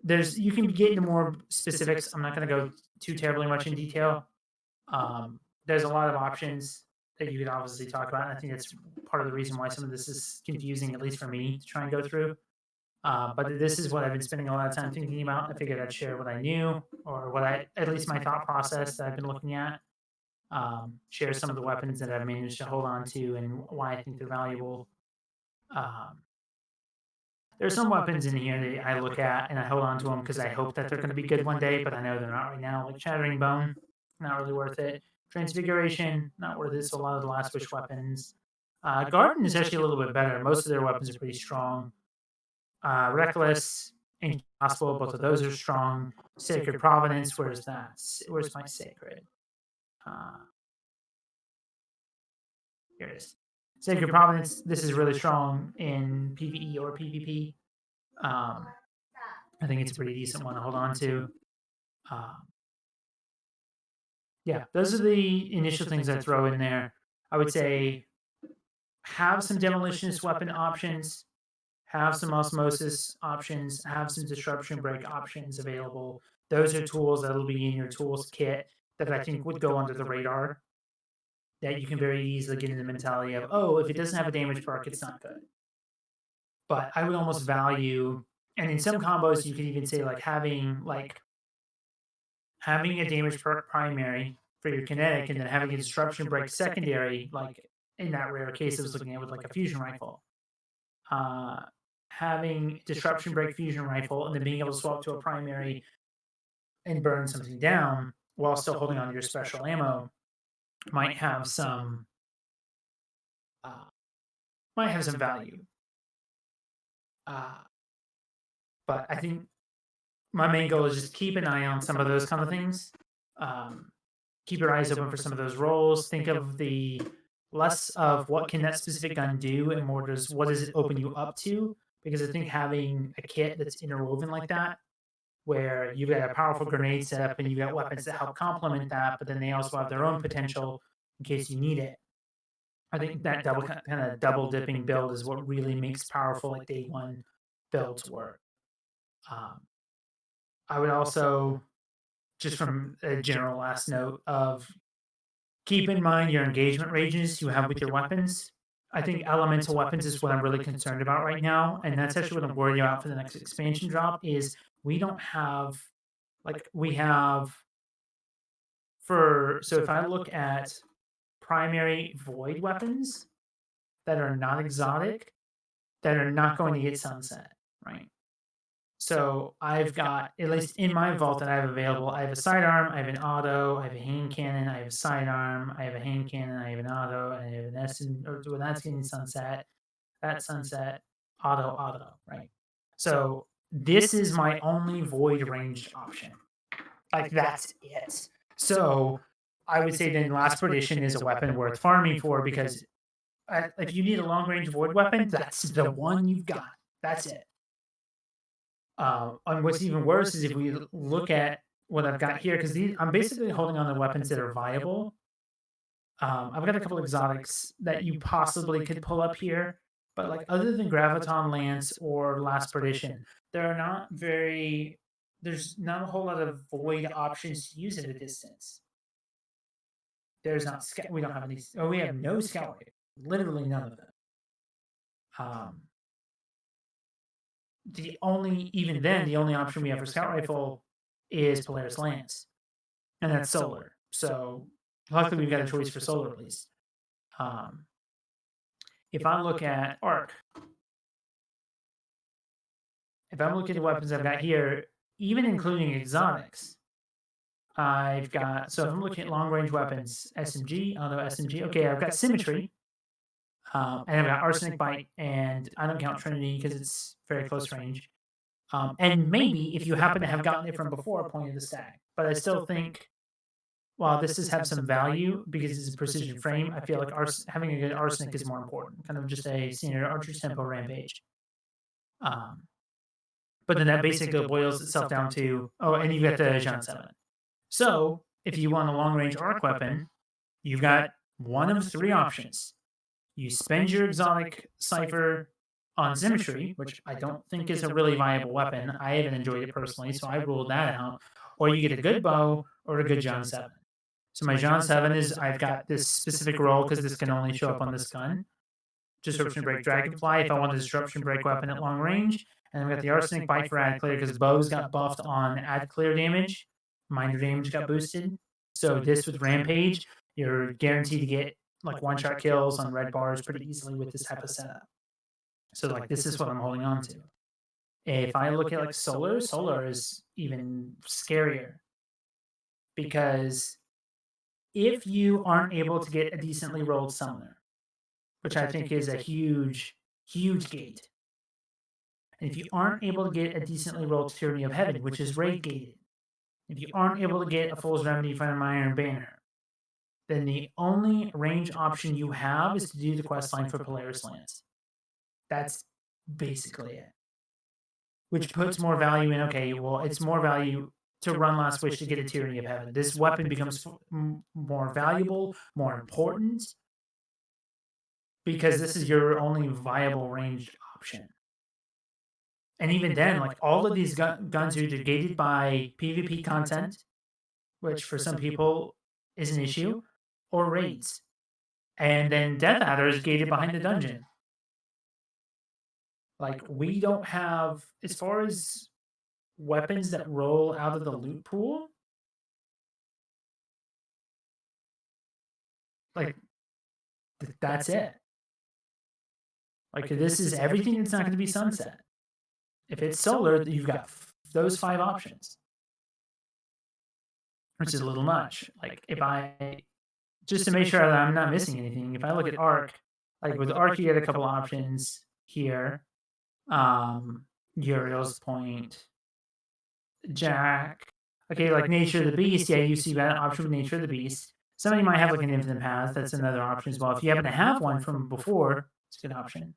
Speaker 1: you can get into more specifics. I'm not going to go too terribly much in detail. There's a lot of options that you could obviously talk about. And I think that's part of the reason why some of this is confusing, at least for me, to try and go through. But this is what I've been spending a lot of time thinking about. I figured I'd share what I knew, or at least my thought process that I've been looking at. Share some of the weapons that I've managed to hold on to and why I think they're valuable. There's some weapons in here that I look at and I hold on to them because I hope that they're going to be good one day, but I know they're not right now. Like Shattering Bone, not really worth it. Transfiguration, not worth it. So a lot of the Last Wish weapons. Garden is actually a little bit better. Most of their weapons are pretty strong. Reckless, Ancient Gospel, both of those are strong. Sacred Providence, where's that? Where's my Sacred? Here it is. Sacred Providence, this is really strong in PvE or PvP. I think it's a pretty decent one to hold on to. Yeah, those are the initial things I throw in there. I would say have some demolitionist weapon options, have some osmosis options, have some disruption break options available. Those are tools that will be in your tools kit that I think would go under the radar, that you can very easily get in the mentality of, oh, if it doesn't have a damage perk, it's not good. But I would almost value, and in some combos, you can even say like having like having a damage perk primary for your kinetic, and then having a disruption break secondary, like in that rare case I was looking at with like a fusion rifle. Having disruption break fusion rifle, and then being able to swap to a primary and burn something down while still holding on to your special ammo might have some uh, value. But I think my main goal is just keep an eye on some of those kind of things. Keep your eyes open for some of those roles. Think of the less of what can that specific gun do, and more does what does it open you up to. Because I think having a kit that's interwoven like that, where you've got a powerful grenade setup and you've got weapons that help complement that, but then they also have their own potential in case you need it. I think that double kind of double dipping build is what really makes powerful like day one builds work. I would also, just from a general last note of, keep in mind your engagement ranges you have with your weapons. I think elemental weapons is what I'm really concerned about right now, and that's actually what I'm worried about for the next expansion drop. Is we don't have we have for so if I look at primary void weapons that are not exotic, that are not going to get sunset, right? So I've got, at least in my vault that I have available, I have a sidearm, I have an auto, I have a hand cannon, I have a sidearm, I have a hand cannon, I have an auto, and I have an S or when that's getting sunset, that sunset, auto, right? So this is my only void ranged option. Like that's it. So I would say then last perdition is a weapon worth farming for, because if you need a long range void weapon, that's the one you've got. That's it. And what's even worse is if we look at what I've got here, because I'm basically holding on to weapons that are viable. I've got a couple exotics that you possibly could pull up here, but like other than Graviton Lance or Last Perdition, there are not very. There's not a whole lot of void options to use at a distance. There's not scout. We don't have any. Oh, we have no scout rifle. Literally none of them. Even then, the only option we have for scout rifle is Polaris Lance, and that's solar. So luckily, we've got a choice for solar at least. If I look at arc, if I'm looking at the weapons I've got here, even including exotics, I've got. So if I'm looking at long range weapons, SMG, although SMG, okay, I've got symmetry. And I've got Arsenic Bite, and I don't count Trinity because it's very close range. And maybe if you happen to have gotten it from before, point of the stack. But I still think, while this does have some value because it's a precision frame, I feel like having a good Arsenic is more important. Kind of just a standard Archer's Tempo Rampage. But then that basically boils itself down to, oh, and you've got the Jean 7. So if you want a long range arc weapon, you've got one of three options. You spend your exotic cipher on symmetry, which I don't think is a really viable weapon. I haven't enjoyed it personally, so I ruled that out. Or you get a good bow or a good John 7. So my John 7 is, I've got this specific role because this can only show up on this gun. Disruption Break Dragonfly if I want a Disruption Break weapon at long range. And I've got the Arsenic Bite for Ad Clear because bows got buffed on Ad Clear damage. Minder damage got boosted. So this with Rampage, you're guaranteed to get like one-shot kills on red bars pretty easily with this type of setup. So like this is what I'm holding on to. If I look at like solar is even scarier, because if you aren't able to get a decently rolled summoner, which I think is a huge gate, and if you aren't able to get a decently rolled Tyranny of Heaven, which is raid gated, if you aren't able to get a Fool's Remedy from Iron Banner, then the only range option you have is to do the quest line for Polaris Lance. That's basically it. Which puts more value in, okay, well, it's more value to run Last Wish to get a Tyranny of Heaven. This weapon becomes more valuable, more important, because this is your only viable ranged option. And even then, like all of these guns are either gated by PvP content, which for some people is an issue, or raids. And then Death Adder is gated behind the dungeon. Like, we don't have, as far as weapons that roll out of the loot pool, like that's it. Like this is everything that's not going to be sunset. If it's solar, you've got those 5 options, which is a little much. Like if I just to make sure that I'm not missing anything, if I look at Arc, like with Arc, you get a couple options here. Uriel's Point, Jack. Okay, like Nature of the Beast. Yeah, you see that option with Nature of the Beast. Somebody might have like an Infinite Path. That's another option as well. If you happen to have one from before, it's a good option.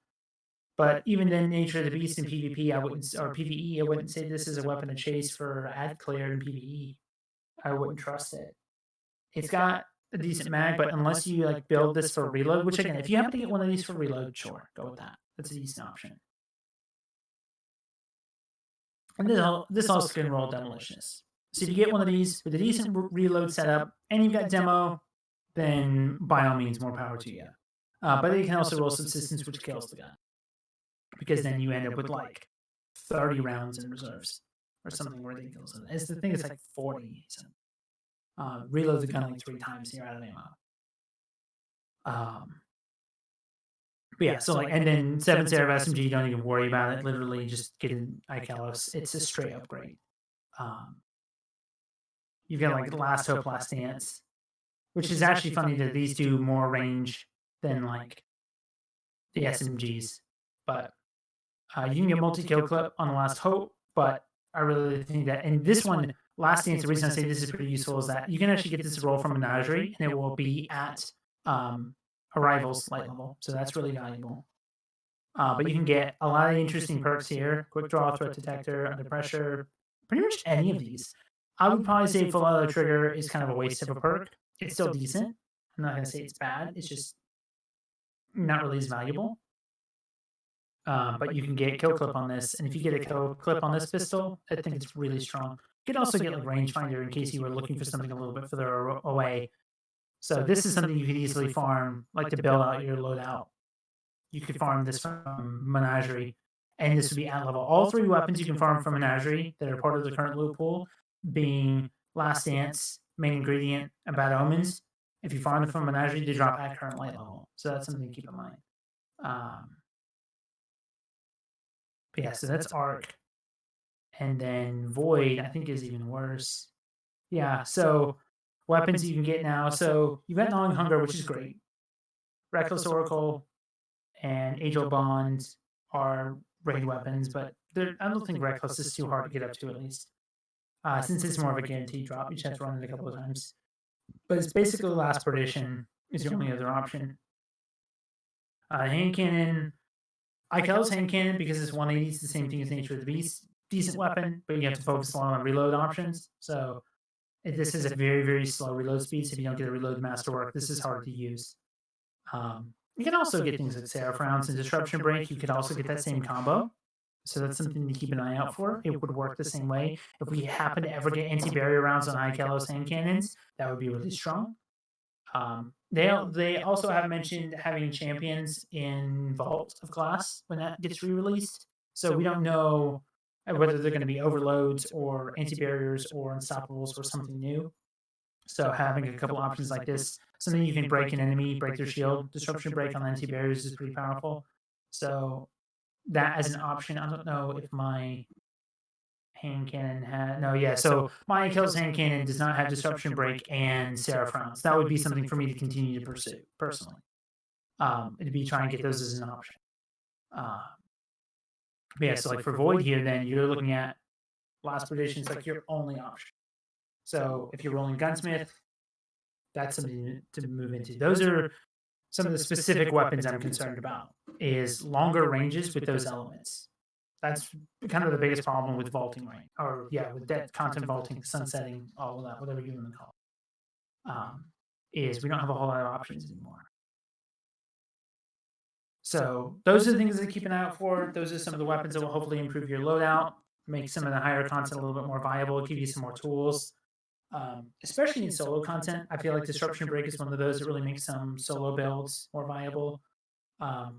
Speaker 1: But even then, Nature of the Beast in PvP, I wouldn't, or PvE, I wouldn't say this is a weapon of chase for ad clear in PvE. I wouldn't trust it. It's got a decent mag, but unless you like build this for reload, which again, if you happen to get one of these for reload, sure, go with that. That's a decent option. And this also can roll Demolitionist. So if you get one of these with a decent reload setup, and you've got demo, then by all means, more power to you. But it can also roll Subsistence, which kills the gun. Because then you end up with like 30 rounds in reserves or something ridiculous. It's the thing is like 40. So, reload the gun like 3 times and you're out of ammo. But yeah, so like, and then 7 Seraph SMG, don't even worry about it. Literally just get an Ikalos. It's a straight upgrade. You've got like Last Hope, Last Dance, which is actually funny that these do more range than like the SMGs. But you can get multi-kill clip on the Last Hope, but I really think that, and this one, Last Dance, the reason I say this is pretty useful is that you can actually get this roll from Menagerie, and it will be at Arrival's light level, so that's really valuable. But you can get a lot of interesting perks here. Quick Draw, Threat Detector, Under Pressure, pretty much any of these. I would probably say Full Auto Trigger is kind of a waste of a perk. It's still decent. I'm not going to say it's bad. It's just not really as valuable. But you can get Kill Clip on this, and if you get a Kill Clip on this pistol, I think it's really strong. You can also get like Rangefinder in case you were looking for something a little bit further away. So this is something you could easily farm, like to build out your loadout. You could farm this from Menagerie, and this would be at level. All 3 weapons you can farm from Menagerie that are part of the current loot pool, being Last Dance, Main Ingredient, and Bad Omens. If you farm them from Menagerie, they drop at current light level. So that's something to keep in mind. But yeah, so that's Arc. And then Void, I think, is even worse. Yeah, so weapons you can get now. So you've got Gnawing Hunger, which is great. Reckless Oracle and Age-Old Bond are raid weapons, but I don't think Reckless is too hard to get up to, at least. Since it's more of a guaranteed drop, you just have to run it a couple of times. But it's basically Last Perdition is your only other option. Hand Cannon, Ikelo's Hand Cannon, because it's 180, it's the same thing as Nature of the Beast. Decent weapon, but you have to focus a lot on reload options. So this is a very, very slow reload speed, so if you don't get a reload masterwork, this is hard to use. You can also get things like Seraph Rounds and Disruption Break. You could also get that same combo. So that's something to keep an eye out for. It would work the same way. If we happen to ever get anti-barrier rounds on Ikelos hand cannons, that would be really strong. They also have mentioned having champions in Vault of Glass when that gets re-released. So we don't know whether they're going to be overloads or anti-barriers or unstoppables or something new. So having a couple options like this, something you can break an enemy, break their shield, disruption break on anti-barriers is pretty powerful. So that as an option, I don't know if my hand cannon had so my Kills hand cannon does not have disruption break and Seraph rounds. That would be something for me to continue to pursue personally. It'd be trying to get those as an option. But yeah, so like for Void here, then you're looking at Last Perdition is like your only option. So if you're rolling Gunsmith, that's something to move into. Those are some of the specific weapons I'm concerned about, is longer ranges with those elements. That's kind of the biggest problem with vaulting, right? Or with that content vaulting, sunsetting, all of that, whatever you want to call it, is we don't have a whole lot of options anymore. So those are the things to keep an eye out for. Those are some of the weapons that will hopefully improve your loadout, make some of the higher content a little bit more viable, give you some more tools. Especially in solo content, I feel like Disruption Break is one of those that really makes some solo builds more viable. I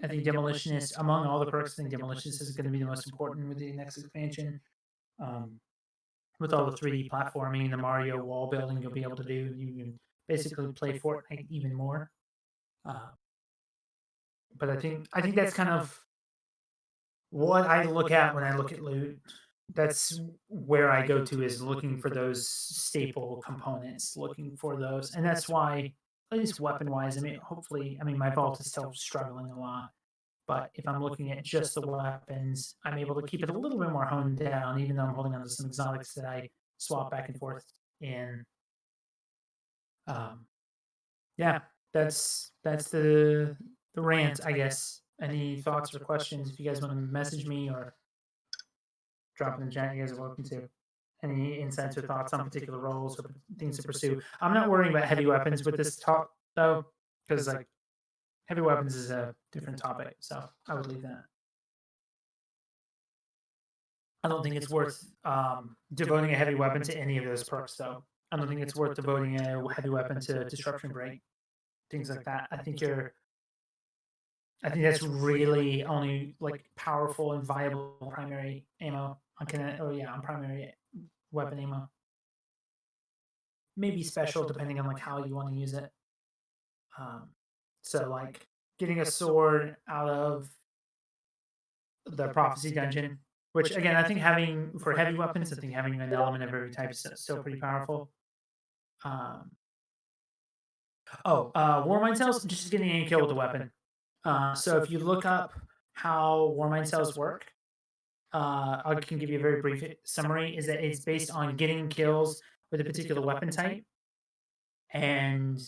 Speaker 1: think Demolitionist, among all the perks, I think Demolitionist is going to be the most important with the next expansion. With all the 3D platforming, the Mario wall building you'll be able to do, you can basically play Fortnite even more. But I think that's kind of what I look at when I look at loot. That's where I go to, is looking for those staple components, looking for those, and that's why, at least weapon wise. I mean, hopefully, I mean my vault is still struggling a lot, but if I'm looking at just the weapons, I'm able to keep it a little bit more honed down, even though I'm holding on to some exotics that I swap back and forth in. Yeah, that's the rant, I guess. Any thoughts or questions? If you guys want to message me or drop in the chat, you guys are welcome to. Any insights or thoughts on particular roles or things to pursue? I'm not worrying about heavy weapons with this talk though, because like heavy weapons is a different topic, so I would leave that. I don't think it's worth devoting a heavy weapon to any of those perks, though. I don't think it's worth devoting a heavy weapon to disruption break, things like that. I think that's really only like powerful and viable primary ammo on primary weapon ammo. Maybe special depending on like how you want to use it. So like getting a sword out of the prophecy dungeon, which again I think having for heavy weapons, I think having an element of every type is still pretty powerful. Warmind cells, just getting a kill with the weapon. So if you look up how Warmind cells work, I can give you a very brief summary. Is that it's based on getting kills with a particular weapon type, and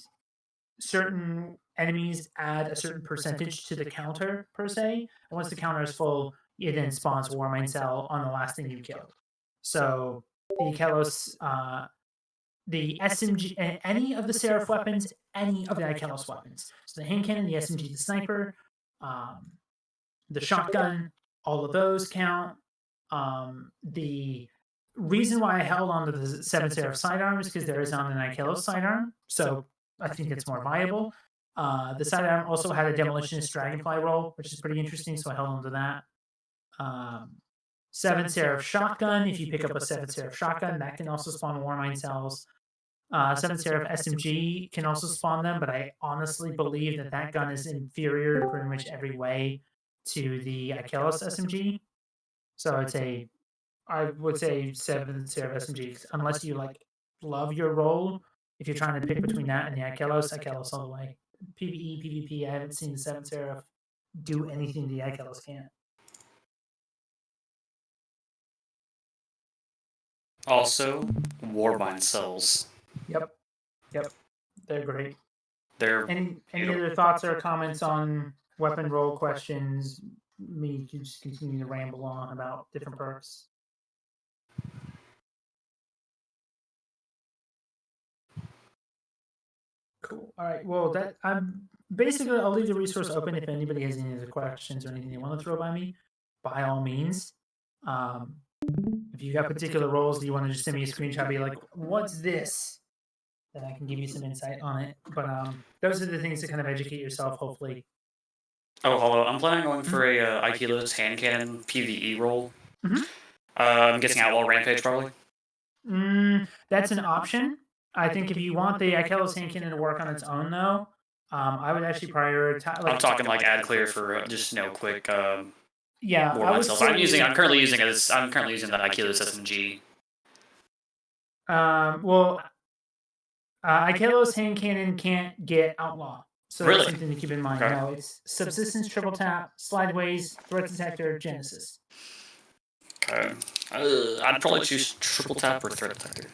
Speaker 1: certain enemies add a certain percentage to the counter per se. And once the counter is full, it then spawns a Warmind cell on the last thing you killed. So the Ikelos, the SMG, any of the Seraph weapons, any of the Ikelos weapons. So the hand cannon, the SMG, the sniper, the shotgun, all of those count. The reason why I held on to the 7 Seraph sidearm is because there is on an Ikelos sidearm, so I think it's more viable. The sidearm also had a demolitionist dragonfly roll, which is pretty interesting, so I held on to that. 7 Seraph shotgun, if you pick up a 7 Seraph shotgun, that can also spawn Warmind cells. 7 Seraph SMG can also spawn them, but I honestly believe that that gun is inferior in pretty much every way to the Ikelos SMG. So I would say 7 Seraph SMG, unless you like love your role. If you're trying to pick between that and the Ikelos all the way. PvE, PvP, I haven't seen the 7 Seraph do anything the Ikelos can't.
Speaker 4: Also, Warbind cells.
Speaker 1: Yep. They're great.
Speaker 4: They're
Speaker 1: any other thoughts or comments on weapon roll questions? Me to just continue to ramble on about different perks. Cool. All right. Well, that I'm basically I'll leave the resource open if anybody has any other questions or anything they want to throw by me. By all means. If you got particular roles that you want to just send me a screenshot, be like, "What's this?" Then I can give you some insight on it. But those are the things to kind of educate yourself, hopefully.
Speaker 4: Oh, Holo, I'm planning on going for a Ikelos hand cannon PvE role. I'm guessing Outlaw Rampage, probably.
Speaker 1: That's an option. I think if you want the Ikelos hand cannon to work on its own, though, I would actually prioritize.
Speaker 4: I'm talking like ad clear for just quick.
Speaker 1: Yeah,
Speaker 4: Warmind cells. I'm currently using the Ikelos SMG.
Speaker 1: Ikelos hand cannon can't get outlaw, so
Speaker 4: really?
Speaker 1: That's something to keep in mind. Okay. No, it's subsistence, triple tap, slideways, threat detector, Genesis.
Speaker 4: Okay. I'd probably choose triple tap or threat detector.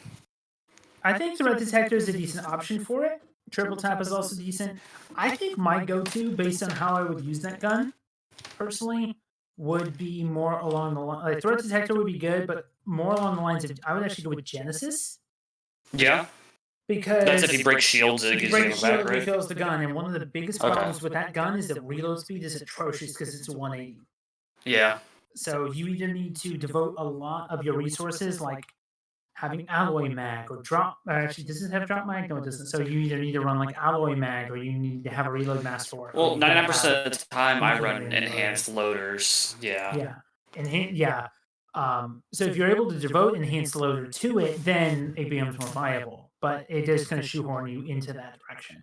Speaker 1: I think threat detector is a decent option for it. Triple tap is also decent. I think my go-to, based on how I would use that gun, personally, would be more along the line. Like, threat detector would be good, but more along the lines of I would actually go with Genesis.
Speaker 4: Yeah.
Speaker 1: Because
Speaker 4: that's if he breaks shields, it gives you a back, right?
Speaker 1: Refills the gun, and one of the biggest problems with that gun is that reload speed is atrocious because it's 180.
Speaker 4: Yeah.
Speaker 1: So you either need to devote a lot of your resources, like having alloy mag or drop. Actually, does it have drop mag? No, it doesn't. So you either need to run like alloy mag, or you need to have a reload master.
Speaker 4: Well, 99% of the time I run enhanced loaders. Yeah.
Speaker 1: So if you're able to devote enhanced loader to it, then it becomes more viable. but it does kind of shoehorn you into that direction.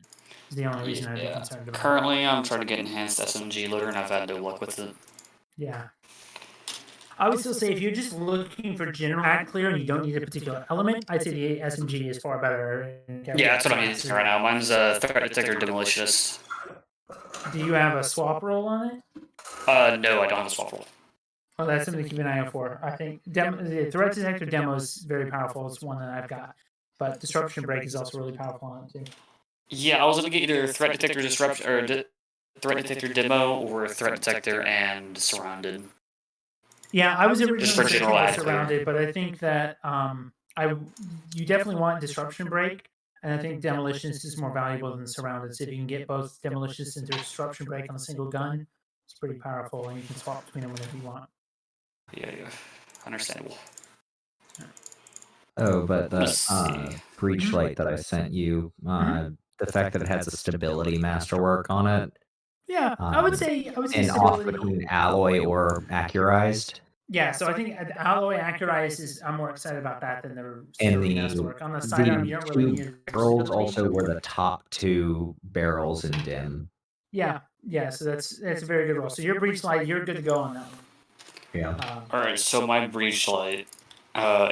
Speaker 1: Is the only reason I'd be concerned about it.
Speaker 4: Currently, I'm trying to get enhanced SMG loader, and I've had no luck with it.
Speaker 1: Yeah. I would still say if you're just looking for general mag clear and you don't need a particular element, I'd say the SMG is far better.
Speaker 4: Yeah, that's what I'm using right now. Mine's threat detector demolitionist.
Speaker 1: Do you have a swap roll on it?
Speaker 4: No, I don't have a swap roll.
Speaker 1: Oh, that's something to keep an eye out for. I think the threat detector demo is very powerful. It's one that I've got, but disruption break is also really powerful on it too.
Speaker 4: Yeah, I was gonna get either threat detector disruption or threat detector demo or threat detector and surrounded.
Speaker 1: Yeah, I was originally
Speaker 4: Just for general ad clear.
Speaker 1: surrounded, but I think that you definitely want disruption break, and I think demolitionist is more valuable than surrounded. So if you can get both demolitionist and disruption break on a single gun, it's pretty powerful, and you can swap between them whenever you want.
Speaker 4: Yeah, understandable.
Speaker 5: Oh, but
Speaker 4: Let's
Speaker 5: the
Speaker 4: see.
Speaker 5: breach light that I sent you, the fact that it has a stability masterwork on it,
Speaker 1: Yeah, I would say
Speaker 5: and off between alloy or accurized.
Speaker 1: Yeah, so I think alloy accurized is I'm more excited about that than the
Speaker 5: And
Speaker 1: stability
Speaker 5: the,
Speaker 1: masterwork. On the sidearm, you don't really
Speaker 5: two
Speaker 1: need
Speaker 5: barrels
Speaker 1: stability.
Speaker 5: also were the top two barrels in dim.
Speaker 1: Yeah, so that's a very good roll. So your breach light, you're good to go on that one.
Speaker 5: Yeah.
Speaker 4: Alright, so my breach light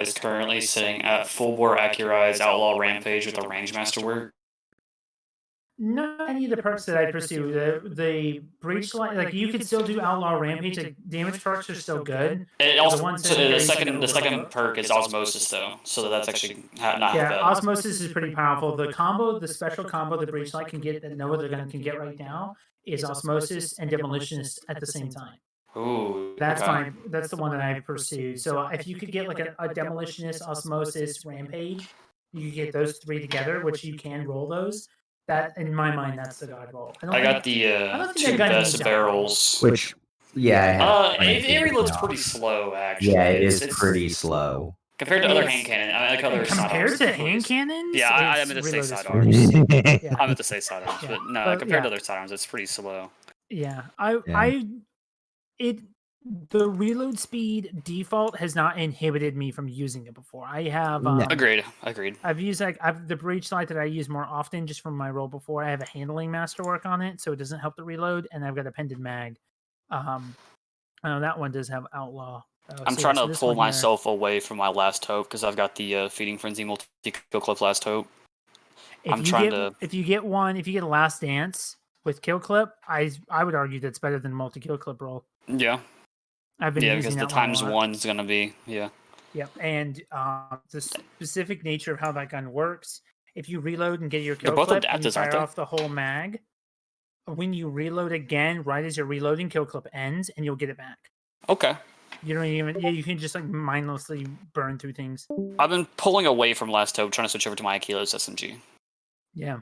Speaker 4: is currently sitting at full bore accurized outlaw rampage with a range masterwork.
Speaker 1: Not any of the perks that I pursue. The breach light, like you could still do outlaw rampage. Like damage perks are still good.
Speaker 4: It also
Speaker 1: ones
Speaker 4: so
Speaker 1: that
Speaker 4: the
Speaker 1: are
Speaker 4: second
Speaker 1: overlooked.
Speaker 4: perk is osmosis though, so that's actually not half
Speaker 1: Yeah,
Speaker 4: bad.
Speaker 1: osmosis is pretty powerful. The combo, the special combo the breach light can get that no other gun can get right now is osmosis and demolitionist at the same time.
Speaker 4: Ooh,
Speaker 1: That's
Speaker 4: okay.
Speaker 1: fine. That's the one that I pursued. So if you could get like a demolitionist, osmosis, rampage, you could get those three together, which you can roll those. That in my mind, that's the god roll.
Speaker 4: I got the
Speaker 1: don't think
Speaker 4: two
Speaker 1: that gun needs
Speaker 4: best
Speaker 1: a
Speaker 4: barrels.
Speaker 5: Which, yeah.
Speaker 4: It reloads pretty slow actually.
Speaker 5: Yeah, it's
Speaker 4: It's
Speaker 5: pretty slow.
Speaker 4: compared to other hand cannon. I like other
Speaker 1: compared
Speaker 4: sidearms.
Speaker 1: to hand cannons.
Speaker 4: Yeah, I
Speaker 1: it's
Speaker 4: meant to say
Speaker 1: reload is
Speaker 4: sidearms.
Speaker 1: fast. Yeah.
Speaker 4: I meant to say sidearms,
Speaker 1: Yeah.
Speaker 4: but no,
Speaker 1: But,
Speaker 4: compared
Speaker 1: yeah.
Speaker 4: to other sidearms, it's pretty slow.
Speaker 1: Yeah, the reload speed default has not inhibited me from using it before. I have
Speaker 5: No.
Speaker 4: Agreed.
Speaker 1: I've used the breach light that I use more often just from my role before. I have a handling masterwork on it, so it doesn't help the reload, and I've got a pendant mag. That one does have outlaw.
Speaker 4: I'm trying to pull myself away from my last hope because I've got the feeding frenzy multi-kill clip last hope.
Speaker 1: If you get a last dance with kill clip, I would argue that's better than multi kill clip roll.
Speaker 4: Yeah.
Speaker 1: I've been using
Speaker 4: because the
Speaker 1: that one a
Speaker 4: times
Speaker 1: lot.
Speaker 4: one's gonna be
Speaker 1: Yep, and the specific nature of how that gun works. If you reload and get your kill
Speaker 4: both
Speaker 1: clip and you
Speaker 4: adaptives, aren't
Speaker 1: fire
Speaker 4: they?
Speaker 1: off the whole mag, when you reload again, right as your reloading, kill clip ends, and you'll get it back.
Speaker 4: Okay.
Speaker 1: You don't even you can just like mindlessly burn through things.
Speaker 4: I've been pulling away from last hope, trying to switch over to my Akilos SMG
Speaker 1: Yeah.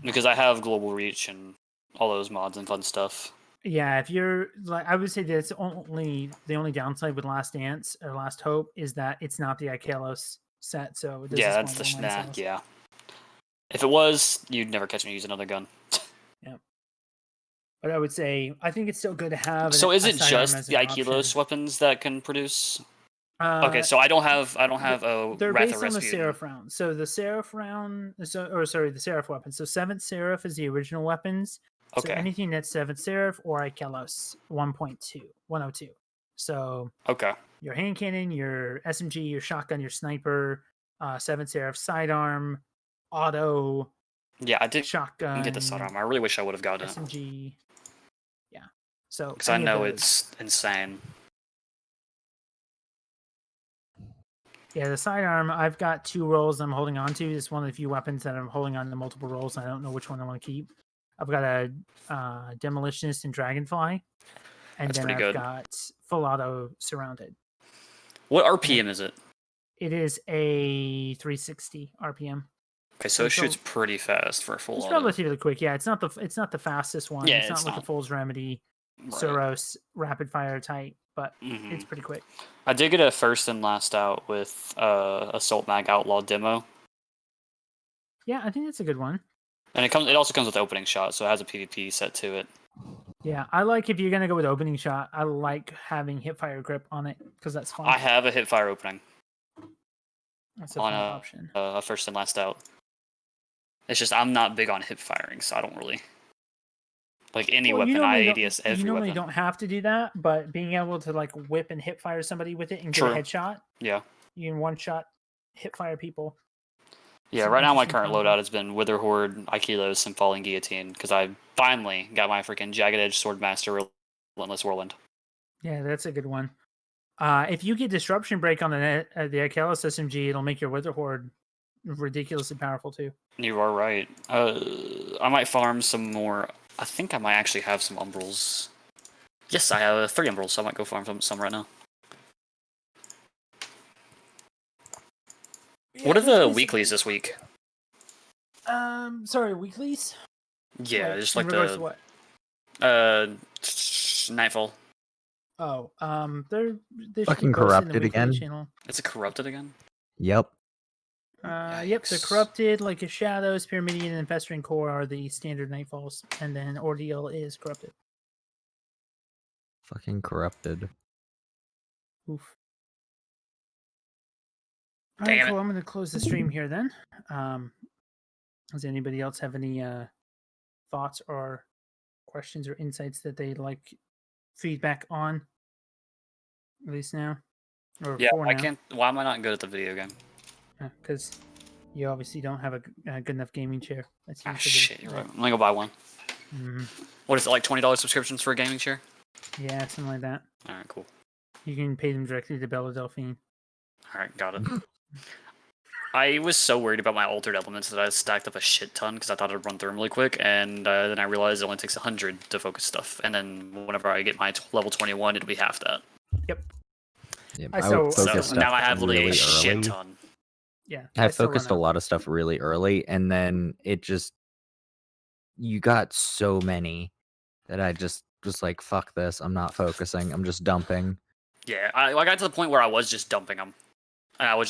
Speaker 4: because I have global reach and all those mods and fun stuff.
Speaker 1: Yeah, if you're like, I would say that's the only downside with Last Dance or Last Hope is that it's not the Ikelos set. So it doesn't
Speaker 4: That's
Speaker 1: spawn
Speaker 4: the
Speaker 1: one cells.
Speaker 4: yeah. If it was, you'd never catch me use another gun.
Speaker 1: But I would say I think it's still good to have.
Speaker 4: So is
Speaker 1: a
Speaker 4: it
Speaker 1: sidearm
Speaker 4: just
Speaker 1: as
Speaker 4: the
Speaker 1: an
Speaker 4: Ikelos
Speaker 1: option.
Speaker 4: weapons that can produce? Okay,
Speaker 1: Uh,
Speaker 4: so I don't have a
Speaker 1: They're
Speaker 4: Wrath
Speaker 1: based
Speaker 4: of
Speaker 1: on the
Speaker 4: Rasputin.
Speaker 1: Seraph round. So the Seraph round, the Seraph weapon. So 7th Seraph is the original weapons.
Speaker 4: Okay.
Speaker 1: So anything that's 7th Seraph or Ikelos 1.2. So
Speaker 4: Okay.
Speaker 1: your hand cannon, your SMG, your shotgun, your sniper, 7th Seraph sidearm, auto,
Speaker 4: Yeah, I did
Speaker 1: shotgun,
Speaker 4: get the sidearm. I really wish I would have gotten it
Speaker 1: SMG. Yeah. So
Speaker 4: because I
Speaker 1: any of
Speaker 4: know
Speaker 1: those.
Speaker 4: it's insane.
Speaker 1: Yeah, the sidearm, I've got 2 rolls I'm holding on to. It's one of the few weapons that I'm holding on to multiple rolls. And I don't know which one I want to keep. I've got a Demolitionist and Dragonfly. And
Speaker 4: That's
Speaker 1: then
Speaker 4: pretty
Speaker 1: I've
Speaker 4: good.
Speaker 1: got full auto surrounded.
Speaker 4: What RPM is it?
Speaker 1: It is a 360 RPM.
Speaker 4: Okay, so it shoots pretty fast for a full
Speaker 1: It's
Speaker 4: auto.
Speaker 1: relatively quick. Yeah, it's not the fastest one.
Speaker 4: Yeah,
Speaker 1: it's not
Speaker 4: it's
Speaker 1: like
Speaker 4: not.
Speaker 1: a Fool's Remedy,
Speaker 4: Right.
Speaker 1: Suros rapid fire type, but
Speaker 4: Mhm.
Speaker 1: it's pretty quick.
Speaker 4: I did get a first and last out with Assault Mag Outlaw demo,
Speaker 1: Yeah, I think that's a good one.
Speaker 4: and it also comes with opening shot, so it has a PvP set to it.
Speaker 1: Yeah, I like if you're gonna go with opening shot. I like having hipfire grip on it because that's fun.
Speaker 4: I have a hipfire opening.
Speaker 1: That's a
Speaker 4: on
Speaker 1: fun option.
Speaker 4: a first and last out. It's just I'm not big on hip firing, so I don't really like any
Speaker 1: Well,
Speaker 4: weapon. I ADS every
Speaker 1: you normally
Speaker 4: weapon.
Speaker 1: don't have to do that, but being able to like whip and hip fire somebody with it and get
Speaker 4: True.
Speaker 1: a headshot,
Speaker 4: Yeah.
Speaker 1: you can one shot hip fire people.
Speaker 4: Yeah,
Speaker 1: Some
Speaker 4: right now my
Speaker 1: interesting
Speaker 4: current
Speaker 1: combo.
Speaker 4: loadout has been Wither Horde, Aikilos, and Falling Guillotine because I finally got my freaking Jagged Edge Sword Master Relentless Whirlwind.
Speaker 1: Yeah, that's a good one. If you get Disruption Break on the Achilles SMG, it'll make your Wither Horde ridiculously powerful too.
Speaker 4: You are right. I might farm some more. I think I might actually have some Umbrals. Yes, I have 3 Umbrals, so I might go farm some right now. What are the weeklies this week?
Speaker 1: Sorry, weeklies?
Speaker 4: Yeah, just like
Speaker 1: in regards to
Speaker 4: the
Speaker 1: what?
Speaker 4: Nightfall.
Speaker 1: Oh, they're they should be
Speaker 5: Fucking
Speaker 1: posted in the
Speaker 5: corrupted
Speaker 1: weekly
Speaker 5: again?
Speaker 1: channel.
Speaker 4: Is it corrupted again?
Speaker 5: Yep.
Speaker 1: Yep, they're
Speaker 4: Yikes.
Speaker 1: corrupted. Like a Shadows, Pyramidian, and Festering Core are the standard Nightfalls, and then Ordeal is corrupted.
Speaker 5: Fucking corrupted.
Speaker 1: Oof. All right,
Speaker 4: Damn it.
Speaker 1: cool. I'm going to close the stream here then. Does anybody else have any thoughts or questions or insights that they'd like feedback on? At least now, or
Speaker 4: Yeah,
Speaker 1: for
Speaker 4: I
Speaker 1: now,
Speaker 4: can't. Why am I not good at the video game?
Speaker 1: because you obviously don't have a good enough gaming chair. That's
Speaker 4: Ah,
Speaker 1: used for
Speaker 4: shit, you're right. I'm gonna go buy one.
Speaker 1: Mhm.
Speaker 4: What is it, like $20 subscriptions for a gaming chair?
Speaker 1: Yeah, something like that.
Speaker 4: Alright, cool.
Speaker 1: You can pay them directly to Bella Delphine.
Speaker 4: Alright, got it. I was so worried about my altered elements that I stacked up a shit ton because I thought it'd run through them really quick, and then I realized it only takes 100 to focus stuff, and then whenever I get my level 21, it'll be half that.
Speaker 1: Yep.
Speaker 5: Yep.
Speaker 1: I
Speaker 5: I would
Speaker 1: so-
Speaker 5: focus
Speaker 4: So
Speaker 5: stuff
Speaker 4: now I have literally
Speaker 5: really
Speaker 4: a shit
Speaker 5: early.
Speaker 4: ton.
Speaker 1: Yeah.
Speaker 5: I
Speaker 1: still
Speaker 5: focused a
Speaker 1: run out.
Speaker 5: lot of stuff really early, and then it just you got so many that I just was like, fuck this. I'm not focusing. I'm just dumping.
Speaker 4: Yeah, I got to the point where I was just dumping them. And I was